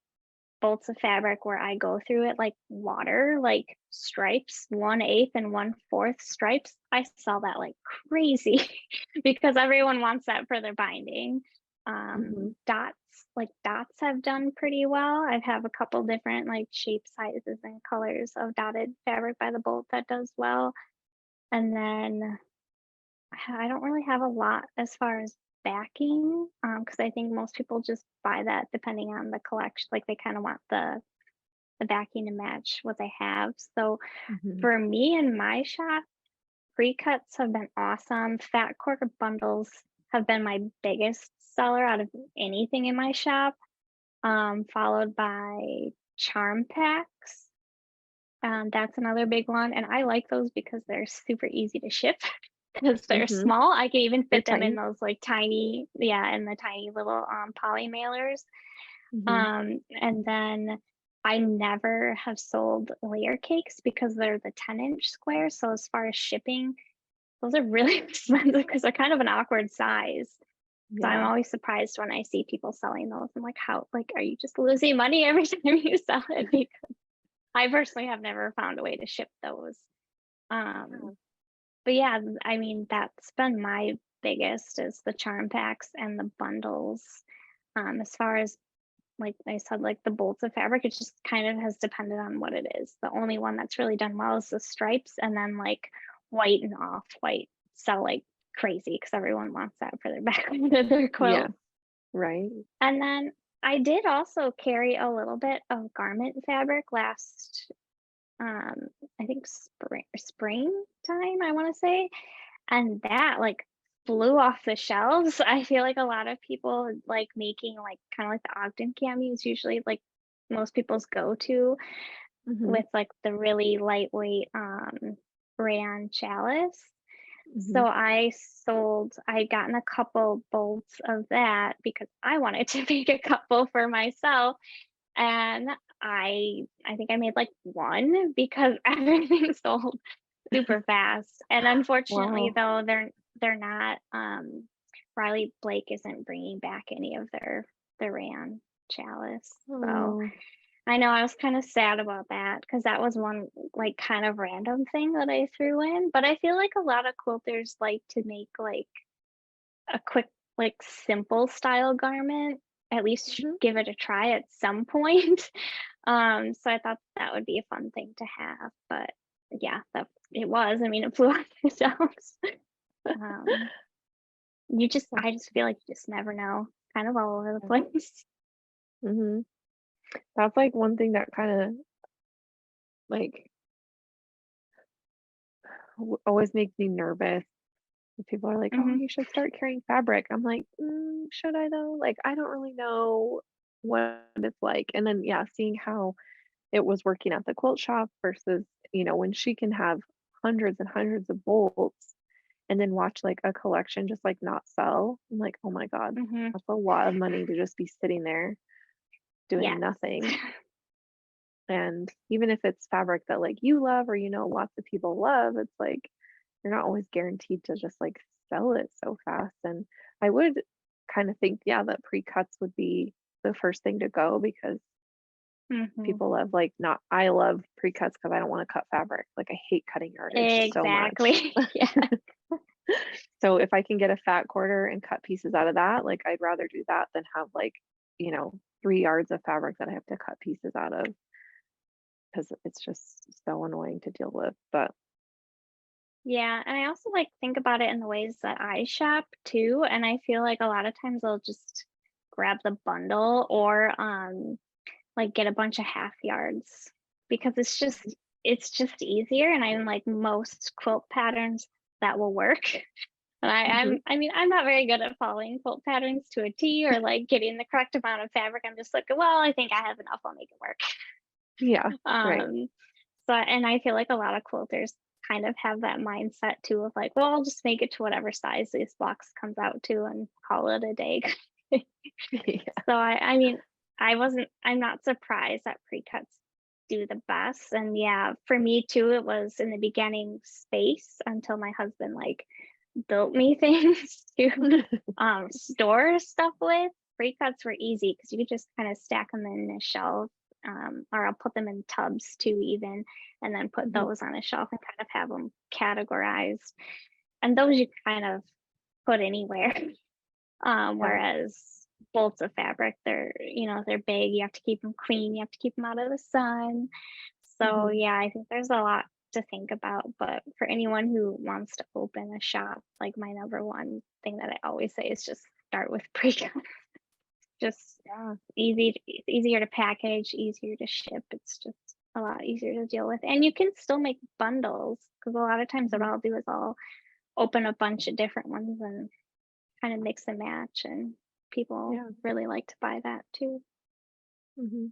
bolts of fabric where I go through it like water, like stripes, 1/8 and 1/4 stripes. I sell that like crazy because everyone wants that for their binding. mhm. Dots, like dots have done pretty well. I have a couple different like shapes, sizes, and colors of dotted fabric by the bolt that does well. And then I don't really have a lot as far as backing, because I think most people just buy that depending on the collection. Like they kind of want the backing to match what they have. So Mhm. for me in my shop, pre-cuts have been awesome. Fat quarter bundles have been my biggest seller out of anything in my shop, followed by charm packs. That's another big one, and I like those because they're super easy to ship because they're Mhm. small. I can even They're fit them in tiny. those like tiny, yeah, in the tiny little poly mailers. Mhm. And then I never have sold layer cakes because they're the 10-inch square. So as far as shipping, those are really expensive because they're kind of an awkward size. So I'm Yeah. always surprised when I see people selling those. I'm like, how, like, are you just losing money every time you sell it? Because I personally have never found a way to ship those. Um, but yeah, I mean, that's been my biggest is the charm packs and the bundles. As far as like I said, like the bolts of fabric, it just kind of has depended on what it is. The only one that's really done well is the stripes, and then like white and off white sell like crazy because everyone wants that for their background of their Yeah. quilt. Right. And then I did also carry a little bit of garment fabric last, um, I think springtime, I want to say, and that like flew off the shelves. I feel like a lot of people like making like kind of like the Ogden camis usually like most people's go-to Mhm. with like the really lightweight rayon chalice. So Mhm. I'd gotten a couple bolts of that because I wanted to make a couple for myself. And I think I made like one because everything sold super fast. And unfortunately, Wow. though, they're not. Riley Blake isn't bringing back any of their rayon chalice. So Oh. I know I was kind of sad about that because that was one like kind of random thing that I threw in. But I feel like a lot of quilters like to make like a quick, like simple style garment. At least Mhm. give it a try at some point. So I thought that would be a fun thing to have. But yeah, that it was. I mean, it flew off the shelves. Um, I just feel like you just never know, kind of all over the place. Mhm. That's like one thing that kind of like always makes me nervous. People are like, "Oh, Hmm. you should start carrying fabric." I'm like, should I though? Like, I don't really know what it's like. And then, yeah, seeing how it was working at the quilt shop versus, when she can have hundreds and hundreds of bolts and then watch like a collection just like not sell. I'm like, oh my God, Hmm. that's a lot of money to just be sitting there doing Yes. nothing. And even if it's fabric that like you love or lots of people love, it's like you're not always guaranteed to just like sell it so fast. And I would kind of think, yeah, that pre-cuts would be the first thing to go because Hmm. people love like not I love pre-cuts because I don't want to cut fabric. Like I hate cutting yardage so much. Exactly. Yeah. So if I can get a fat quarter and cut pieces out of that, like I'd rather do that than have like, 3 yards of fabric that I have to cut pieces out of because it's just so annoying to deal with. But Yeah, and I also like think about it in the ways that I shop too, and I feel like a lot of times I'll just grab the bundle or like get a bunch of half yards because it's just easier, and I'm like most quilt patterns that will work. And Hmm. I mean, I'm not very good at following quilt patterns to a T or like getting the correct amount of fabric. I'm just like, well, I think I have enough, I'll make it work. Yeah, right. Um, so, and I feel like a lot of quilters kind of have that mindset too of like, well, I'll just make it to whatever size this box comes out to and call it a day. Yeah. So I mean, I'm not surprised that pre-cuts do the best. And yeah, for me too, it was in the beginning space until my husband like built me things to store stuff with. Pre-cuts were easy because you could just kind of stack them in a shelf, or I'll put them in tubs too, even, and then put Mhm. those on a shelf and kind of have them categorized. And those you kind of put anywhere. Yeah. Whereas bolts of fabric, they're big. You have to keep them clean. You have to keep them out of the sun. So Hmm. yeah, I think there's a lot to think about. But for anyone who wants to open a shop, like my number one thing that I always say is just start with pre-cut. Just Yeah. easier to package, easier to ship. It's just a lot easier to deal with. And you can still make bundles because a lot of times what Hmm. I'll do is I'll open a bunch of different ones and kind of mix and match, and people Yeah. really like to buy that too. Hmm.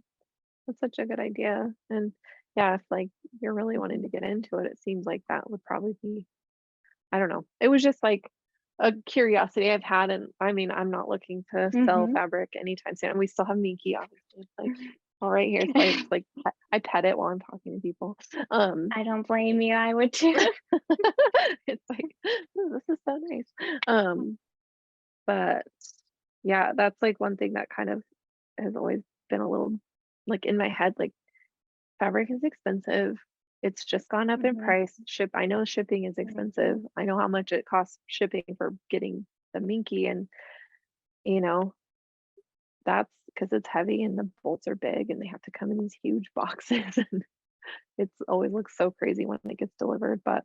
That's such a good idea. And yeah, if like you're really wanting to get into it, it seems like that would probably be, I don't know. It was just like a curiosity I've had. And I mean, I'm not looking to sell Hmm. fabric anytime soon. And we still have Minky, obviously. It's like all right here. So I just like I pet it while I'm talking to people. Um I don't blame you. I would too. it's like, "Oh, this is so nice." But yeah, that's like one thing that kind of has always been a little like in my head, like fabric is expensive. It's just gone up in Hmm. price. I know shipping is expensive. I know how much it costs shipping for getting the Minky, and you know, that's because it's heavy and the bolts are big and they have to come in these huge boxes and it's always looks so crazy when it gets delivered. But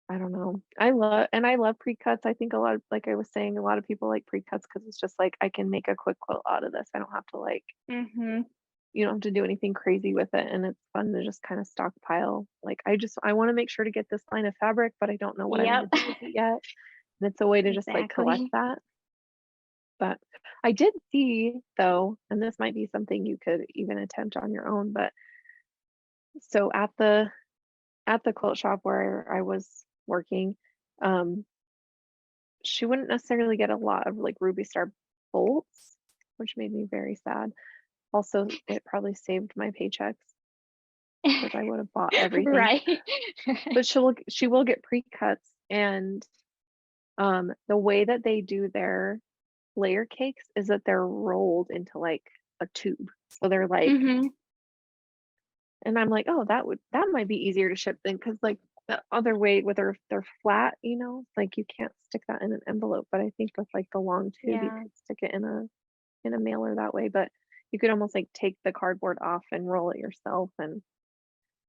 I don't know. I love pre-cuts. I think a lot of, like I was saying, a lot of people like pre-cuts because it's just like I can make a quick quilt out of this. I don't have to like, Hmm. you don't have to do anything crazy with it, and it's fun to just kind of stockpile. Like I want to make sure to get this line of fabric, but I don't know what I want Yep. to do with it yet. And it's a way to just like collect Exactly. that. But I did see though, and this might be something you could even attempt on your own, but so at the quilt shop where I was working, um, she wouldn't necessarily get a lot of like Ruby Star bolts, which made me very sad. Also, it probably saved my paychecks because I would have bought everything. Right. But she will get pre-cuts, and the way that they do their layer cakes is that they're rolled into like a tube. So they're like, Hmm. and I'm like, oh, that might be easier to ship than because like the other way with they're flat, like you can't stick that in an envelope. But I think with like the long tube, you Yeah. could stick it in a mailer that way. But you could almost like take the cardboard off and roll it yourself and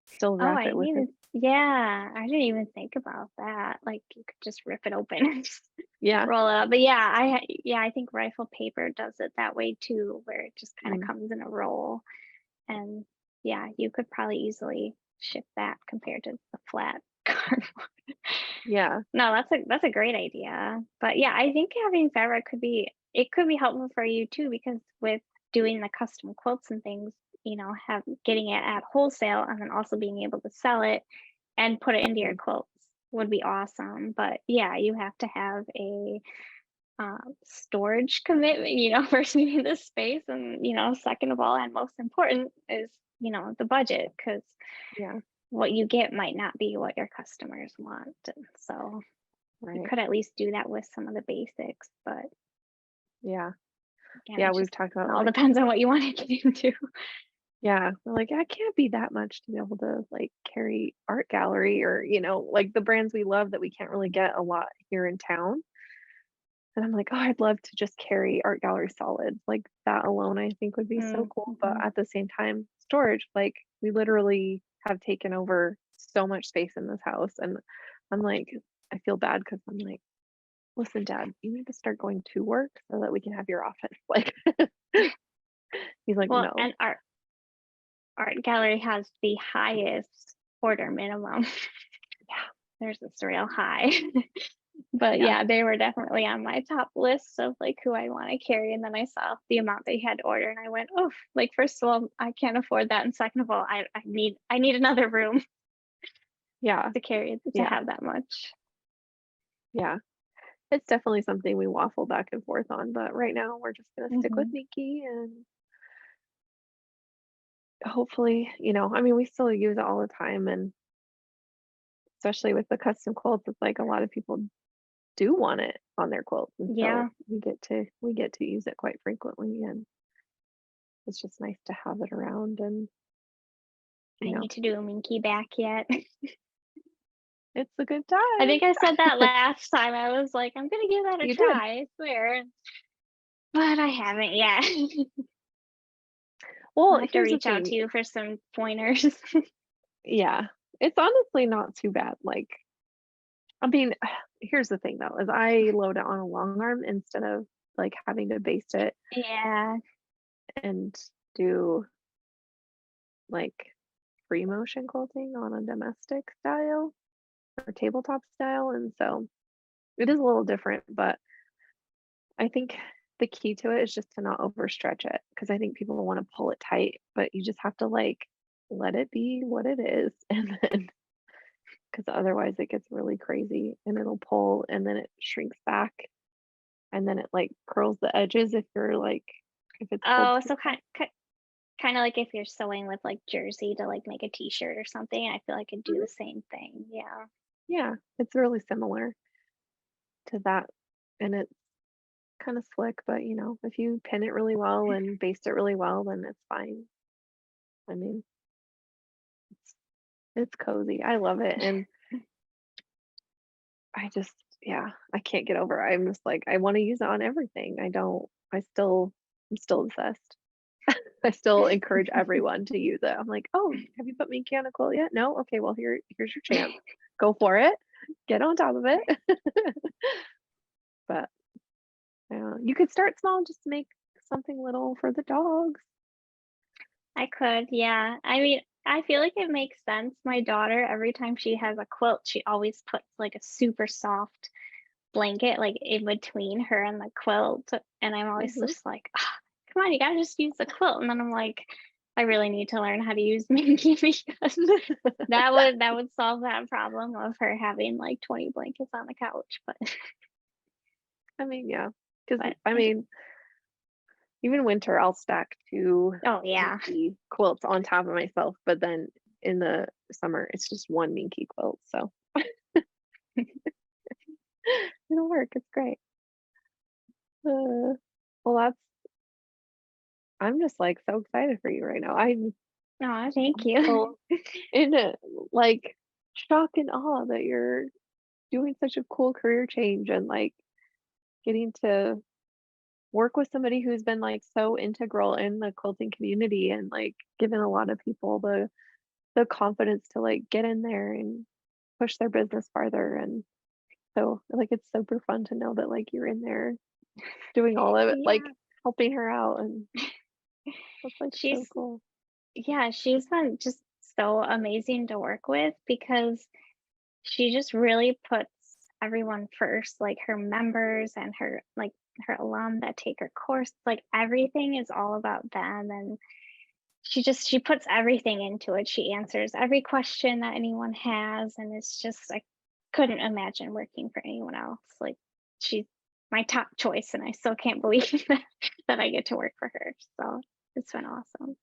still Oh, wrap it with it. yeah, I didn't even think about that. Like you could just rip it open and just Yeah. roll it up. But yeah, I think rifle paper does it that way too, where it just kind of Mm, comes in a roll. And yeah, you could probably easily ship that compared to the flat cardboard. yeah. No, that's a great idea. But yeah, I think having fabric could be helpful for you too, because with doing the custom quilts and things, have getting it at wholesale and then also being able to sell it and put it into your Mhm. quilts would be awesome. But yeah, you have to have a storage commitment, first you need the space, and second of all, and most important is the budget, because Yeah. what you get might not be what your customers want. And so you Right. could at least do that with some of the basics, but Yeah. again, Yeah. it We've just talked about all like, depends on what you want to get into. yeah, we're like, I can't be that much to be able to like carry art gallery or, like the brands we love that we can't really get a lot here in town. And I'm like, oh, I'd love to just carry art gallery solids. Like that alone, I think would be so cool. But Mm-hmm. at the same time, storage, like we literally have taken over so much space in this house. And I'm like, I feel bad because I'm like, listen, Dad, you need to start going to work so that we can have your office. Like, he's like, Well, no. and art art gallery has the highest order minimum. Yeah. There's this real high. But Yeah. yeah, they were definitely on my top list of like who I want to carry. And then I saw the amount they had to order and I went, oh, like first of all, I can't afford that. And second of all, I need another room Yeah. to carry to Yeah. have that much. Yeah. It's definitely something we waffle back and forth on, but right now we're just gonna stick with Hmm. Minky and hopefully, I mean, we still use it all the time, and especially with the custom quilts, it's like a lot of people do want it on their quilts, and so Yeah, we get to use it quite frequently, and it's just nice to have it around and, you I know, need to do a Minky back yet. it's a good I time. think I said that last time. I was like, I'm gonna give that a You did. try, I swear. But I haven't yet. I'll Well, have to here's the reach out thing. to you for some pointers. Yeah. It's honestly not too bad. Like, I mean, here's the thing though, is I load it on a long arm instead of like having to baste it Yeah. and do like free motion quilting on a domestic style or tabletop style. And so it is a little different, but I think the key to it is just to not overstretch it because I think people want to pull it tight, but you just have to like let it be what it is. And then because otherwise it gets really crazy and it'll pull and then it shrinks back and then it like curls the edges if it's pulled Oh, too so far. kind of like if you're sewing with like jersey to like make a t-shirt or something, I feel like I do Mhm. the same thing. Yeah. Yeah, it's really similar to that. And it's kind of slick, but if you pin it really well and baste it really well, then it's fine. I mean, it's it's cozy. I love it. And I just, yeah, I can't get over it. I'm just like, I want to use it on everything. I'm still obsessed. I still encourage everyone to use it. I'm like, oh, have you put Minky on a quilt yet? No? Okay, well, here's your chance. Go for it. Get on top of it. But you could start small, just make something little for the dogs. I could, yeah. I mean, I feel like it makes sense. My daughter, every time she has a quilt, she always puts like a super soft blanket like in between her and the quilt. And I'm always Hmm. just like, "Ah, come on, you gotta just use the quilt." And then I'm like, I really need to learn how to use Minky because that would solve that problem of her having like 20 blankets on the couch. But I mean, yeah, because but I mean, even winter, I'll stack two oh yeah. Minky quilts on top of myself, but then in the summer, it's just one Minky quilt. So it'll work. It's great. Well, I'm just like so excited for you right now. Oh, thank I'm you. so in it, like shock and awe that you're doing such a cool career change and like getting to work with somebody who's been like so integral in the quilting community and like given a lot of people the confidence to like get in there and push their business farther. And so like it's super fun to know that like you're in there doing all of it, like Yeah. helping her out, and that's like so She's cool. Yeah, she's been just so amazing to work with because she just really puts everyone first, like her members and her alum that take her course, like everything is all about them. And she puts everything into it. She answers every question that anyone has, and it's just I couldn't imagine working for anyone else. Like she's my top choice, and I still can't believe that I get to work for her. So it's been awesome.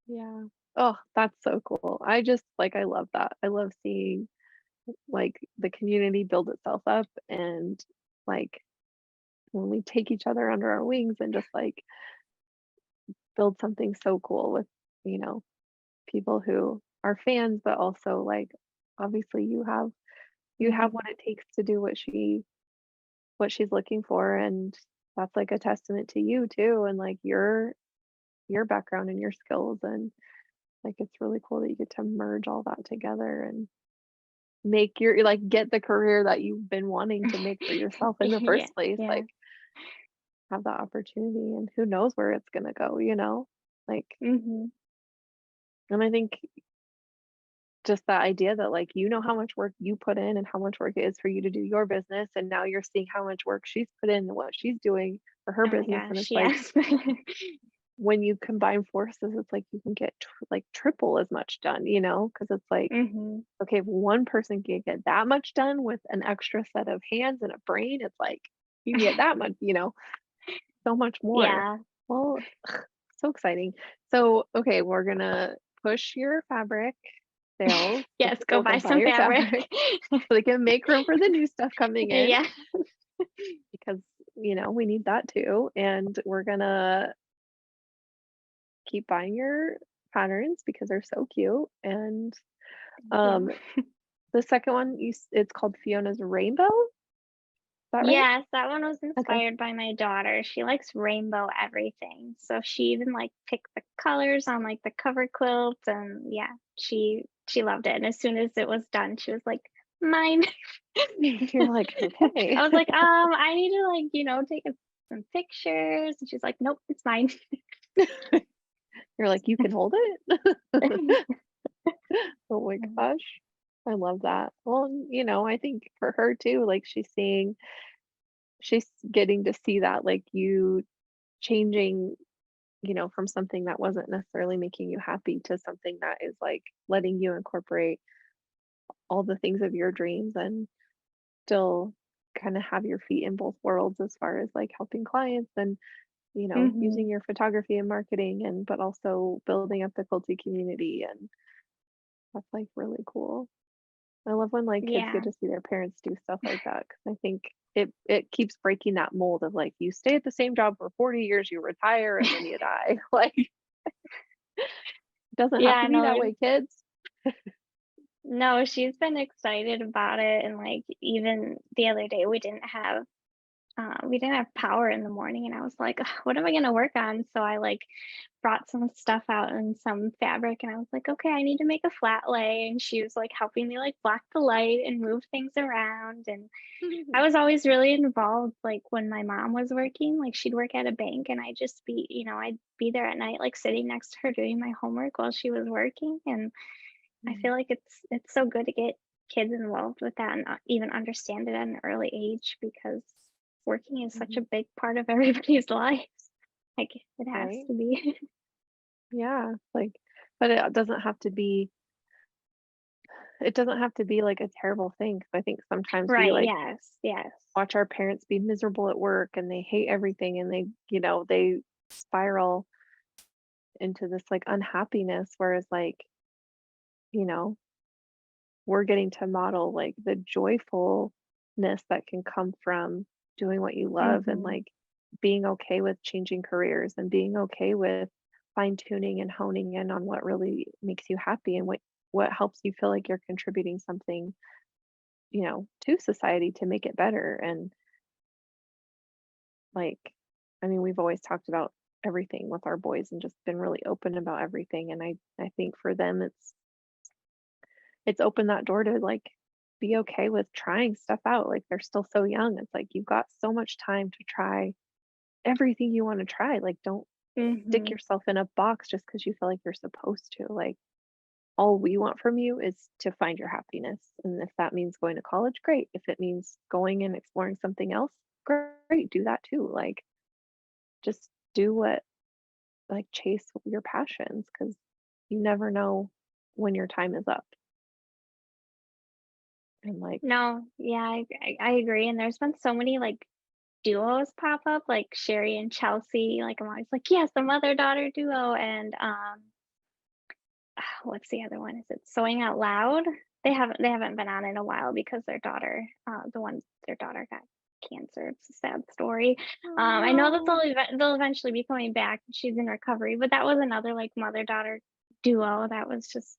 Yeah. Oh, that's so cool. I love that. I love seeing like the community build itself up, and like when we take each other under our wings and just like build something so cool with, you know, people who are fans, but also like obviously you have Mhm. what it takes to do what she's looking for, and that's like a testament to you too, and like your background and your skills, and like it's really cool that you get to merge all that together and make your like get the career that you've been wanting to make for yourself in the Yeah, first place, yeah. like have that opportunity, and who knows where it's gonna go, like Mhm. And I think just the idea that, like, you know how much work you put in and how much work it is for you to do your business, and now you're seeing how much work she's put in and what she's doing for her Oh my business, and gosh, it's like, yes. when you combine forces, it's like you can get like triple as much done, because it's like, Hmm. okay, if one person can get that much done with an extra set of hands and a brain, it's like you can get that much, so much more. Yeah. Well, so exciting. So, okay, we're gonna push your fabric sales so Yes, go people buy go buy some your fabric. fabric so they can make room for the new stuff coming in Yeah. because, we need that too. And we're gonna keep buying your patterns because they're so cute. And Thank um you. the second one it's called Fiona's Rainbow. Is that right? Yes, that one was Okay. inspired by my daughter. She likes rainbow everything. So she even like picked the colors on like the cover quilt, and yeah, she loved it. And as soon as it was done, she was like, "Mine." You're like, okay. I was like, I need to like, take some pictures. And she's like, "Nope, it's mine." You're like, you can hold it. Oh my gosh. I love that. Well, I think for her too, like she's getting to see that, like, you changing, from something that wasn't necessarily making you happy to something that is like letting you incorporate all the things of your dreams and still kind of have your feet in both worlds as far as like helping clients and, Hmm. using your photography and marketing and but also building up the quilty community, and that's like really cool. I love when like kids Yeah. get to see their parents do stuff like that because I think it keeps breaking that mold of like you stay at the same job for 40 years, you retire, and then you die. Like, it doesn't have Yeah, to be that no, way, kids. no, she's been excited about it. And like even the other day we didn't have power in the morning, and I was like, "Ugh, what am I gonna work on?" So I like brought some stuff out and some fabric, and I was like, okay, I need to make a flat lay. And she was like helping me like block the light and move things around. And I was always really involved, like when my mom was working, like she'd work at a bank, and I'd be there at night, like sitting next to her doing my homework while she was working. And I Mm, feel like it's so good to get kids involved with that and even understand it at an early age, because working is such a mhm. big part of everybody's life. Like it has Right? to be. Yeah. Like, but it doesn't have to be like a terrible thing. 'Cause I think sometimes we Right, like yes, yes. watch our parents be miserable at work and they hate everything and they spiral into this like unhappiness. Whereas like, you know, we're getting to model like the joyfulness that can come from doing what you love and Mhm, like being okay with changing careers and being okay with fine tuning and honing in on what really makes you happy and what helps you feel like you're contributing something, to society to make it better. And like, I mean, we've always talked about everything with our boys and just been really open about everything. And I think for them it's opened that door to like be okay with trying stuff out. Like they're still so young. It's like you've got so much time to try everything you want to try. Like don't stick mhm. yourself in a box just because you feel like you're supposed to. Like all we want from you is to find your happiness. And if that means going to college, great. If it means going and exploring something else, great. Do that too. Like just do what like chase your passions because you never know when your time is up. And like, No, yeah, I agree. And there's been so many like duos pop up, like Sherry and Chelsea. Like I'm always like, yes, the mother-daughter duo. And what's the other one? Is it Sewing Out Loud? They haven't been on in a while because their daughter got cancer. It's a sad story. oh I know that no. they'll eventually be coming back. She's in recovery, but that was another like mother-daughter duo that was just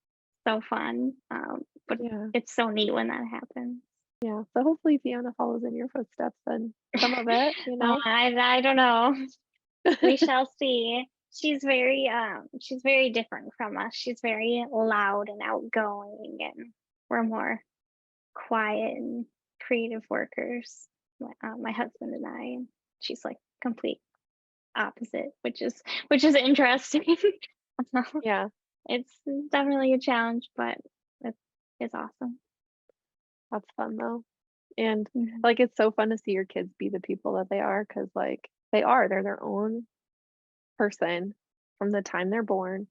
so fun. But Yeah. it's so neat when that happens. Yeah. So hopefully Fiona follows in your footsteps and some of it, I don't know. We shall see. She's very different from us. She's very loud and outgoing, and we're more quiet and creative workers. My husband and I. And she's like complete opposite, which is interesting. Yeah. It's definitely a challenge, but it's it's awesome. That's fun though. And Mhm. like it's so fun to see your kids be the people that they are because like they're their own person from the time they're born,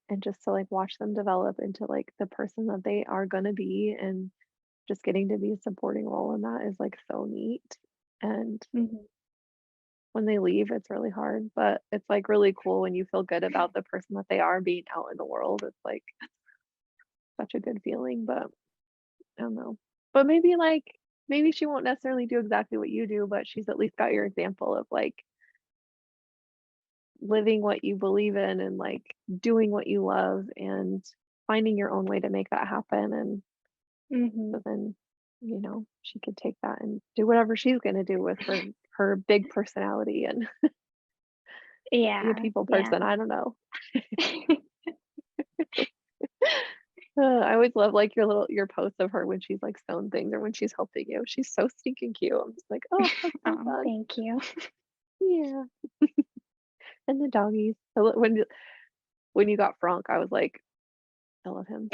and just to like watch them develop into like the person that they are gonna be, and just getting to be a supporting role in that is like so neat. And Mhm. when they leave, it's really hard, but it's like really cool when you feel good about the person that they are being out in the world. It's like such a good feeling, but I don't know. But maybe like maybe she won't necessarily do exactly what you do, but she's at least got your example of like living what you believe in and like doing what you love and finding your own way to make that happen. And so Mhm. then, she could take that and do whatever she's going to do with her big personality and be a Yeah, people yeah. person. I don't know. I always love like your posts of her when she's like sewing things or when she's helping you. She's so stinking cute. I'm just like, oh, that's so Oh, fun. thank you. Yeah. And the doggies. When you got Frank, I was like, I love him.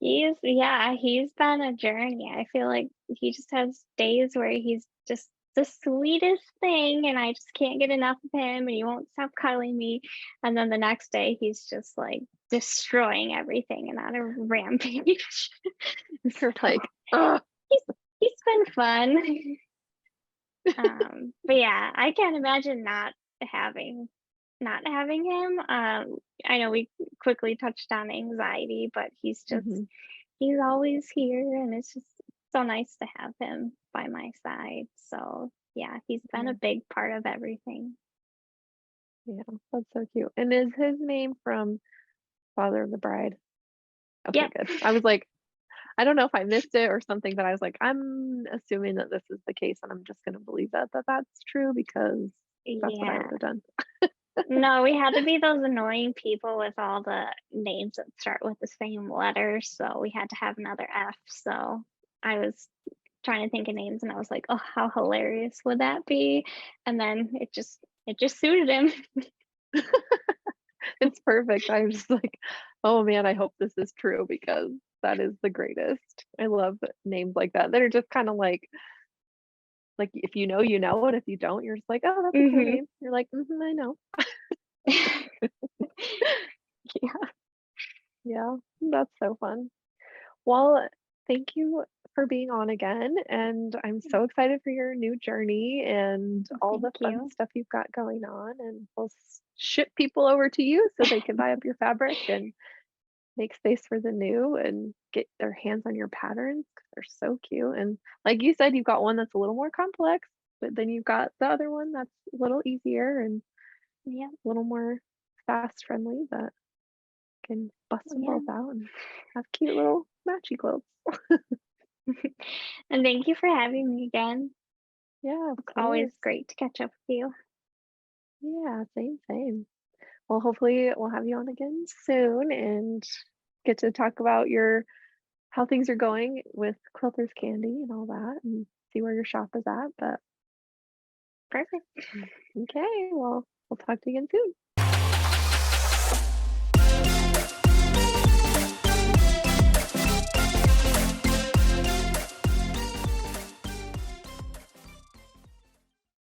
He's been a journey. I feel like he just has days where he's just the sweetest thing and I just can't get enough of him and he won't stop cuddling me. And then the next day he's just like destroying everything and on a rampage. You're So like, oh, he's he's been fun. But yeah, I can't imagine not having him. I know we quickly touched on anxiety, but he's always here and it's just so nice to have him by my side. So yeah, he's been a yeah, big part of everything. yeah, that's so cute. And is his name from Father of the Bride? Okay, Yep. good. I was like, I don't know if I missed it or something, but I was like, I'm assuming that this is the case, and I'm just gonna believe that that's true because that's what I would Yeah. have done. No, we had to be those annoying people with all the names that start with the same letter, so we had to have another F. So I was trying to think of names and I was like, "Oh, how hilarious would that be?" And then it just suited him. It's perfect. I was just like, oh man, I hope this is true because that is the greatest. I love names like that that are just kind of like if you know, you know, and if you don't, you're just like, oh, that's a cool Mhm. name. You're like, I know. Yeah, yeah, that's so fun. Well, thank you for being on again, and I'm so excited for your new journey and all the Thank fun you. stuff you've got going on. And we'll ship people over to you so they can buy up your fabric and make space for the new and get their hands on your patterns 'cause they're so cute. And like you said, you've got one that's a little more complex, but then you've got the other one that's a little easier and Yeah, a little more fast friendly that can bust them yeah. both out and have cute little matchy quilts. And thank you for having me again. Yeah, of It's always course. great to catch up with you. Yeah, same, same. Well, hopefully we'll have you on again soon and get to talk about your how things are going with Quilters Candy and all that and see where your shop is at. But Perfect. okay, well, we'll talk to you again soon.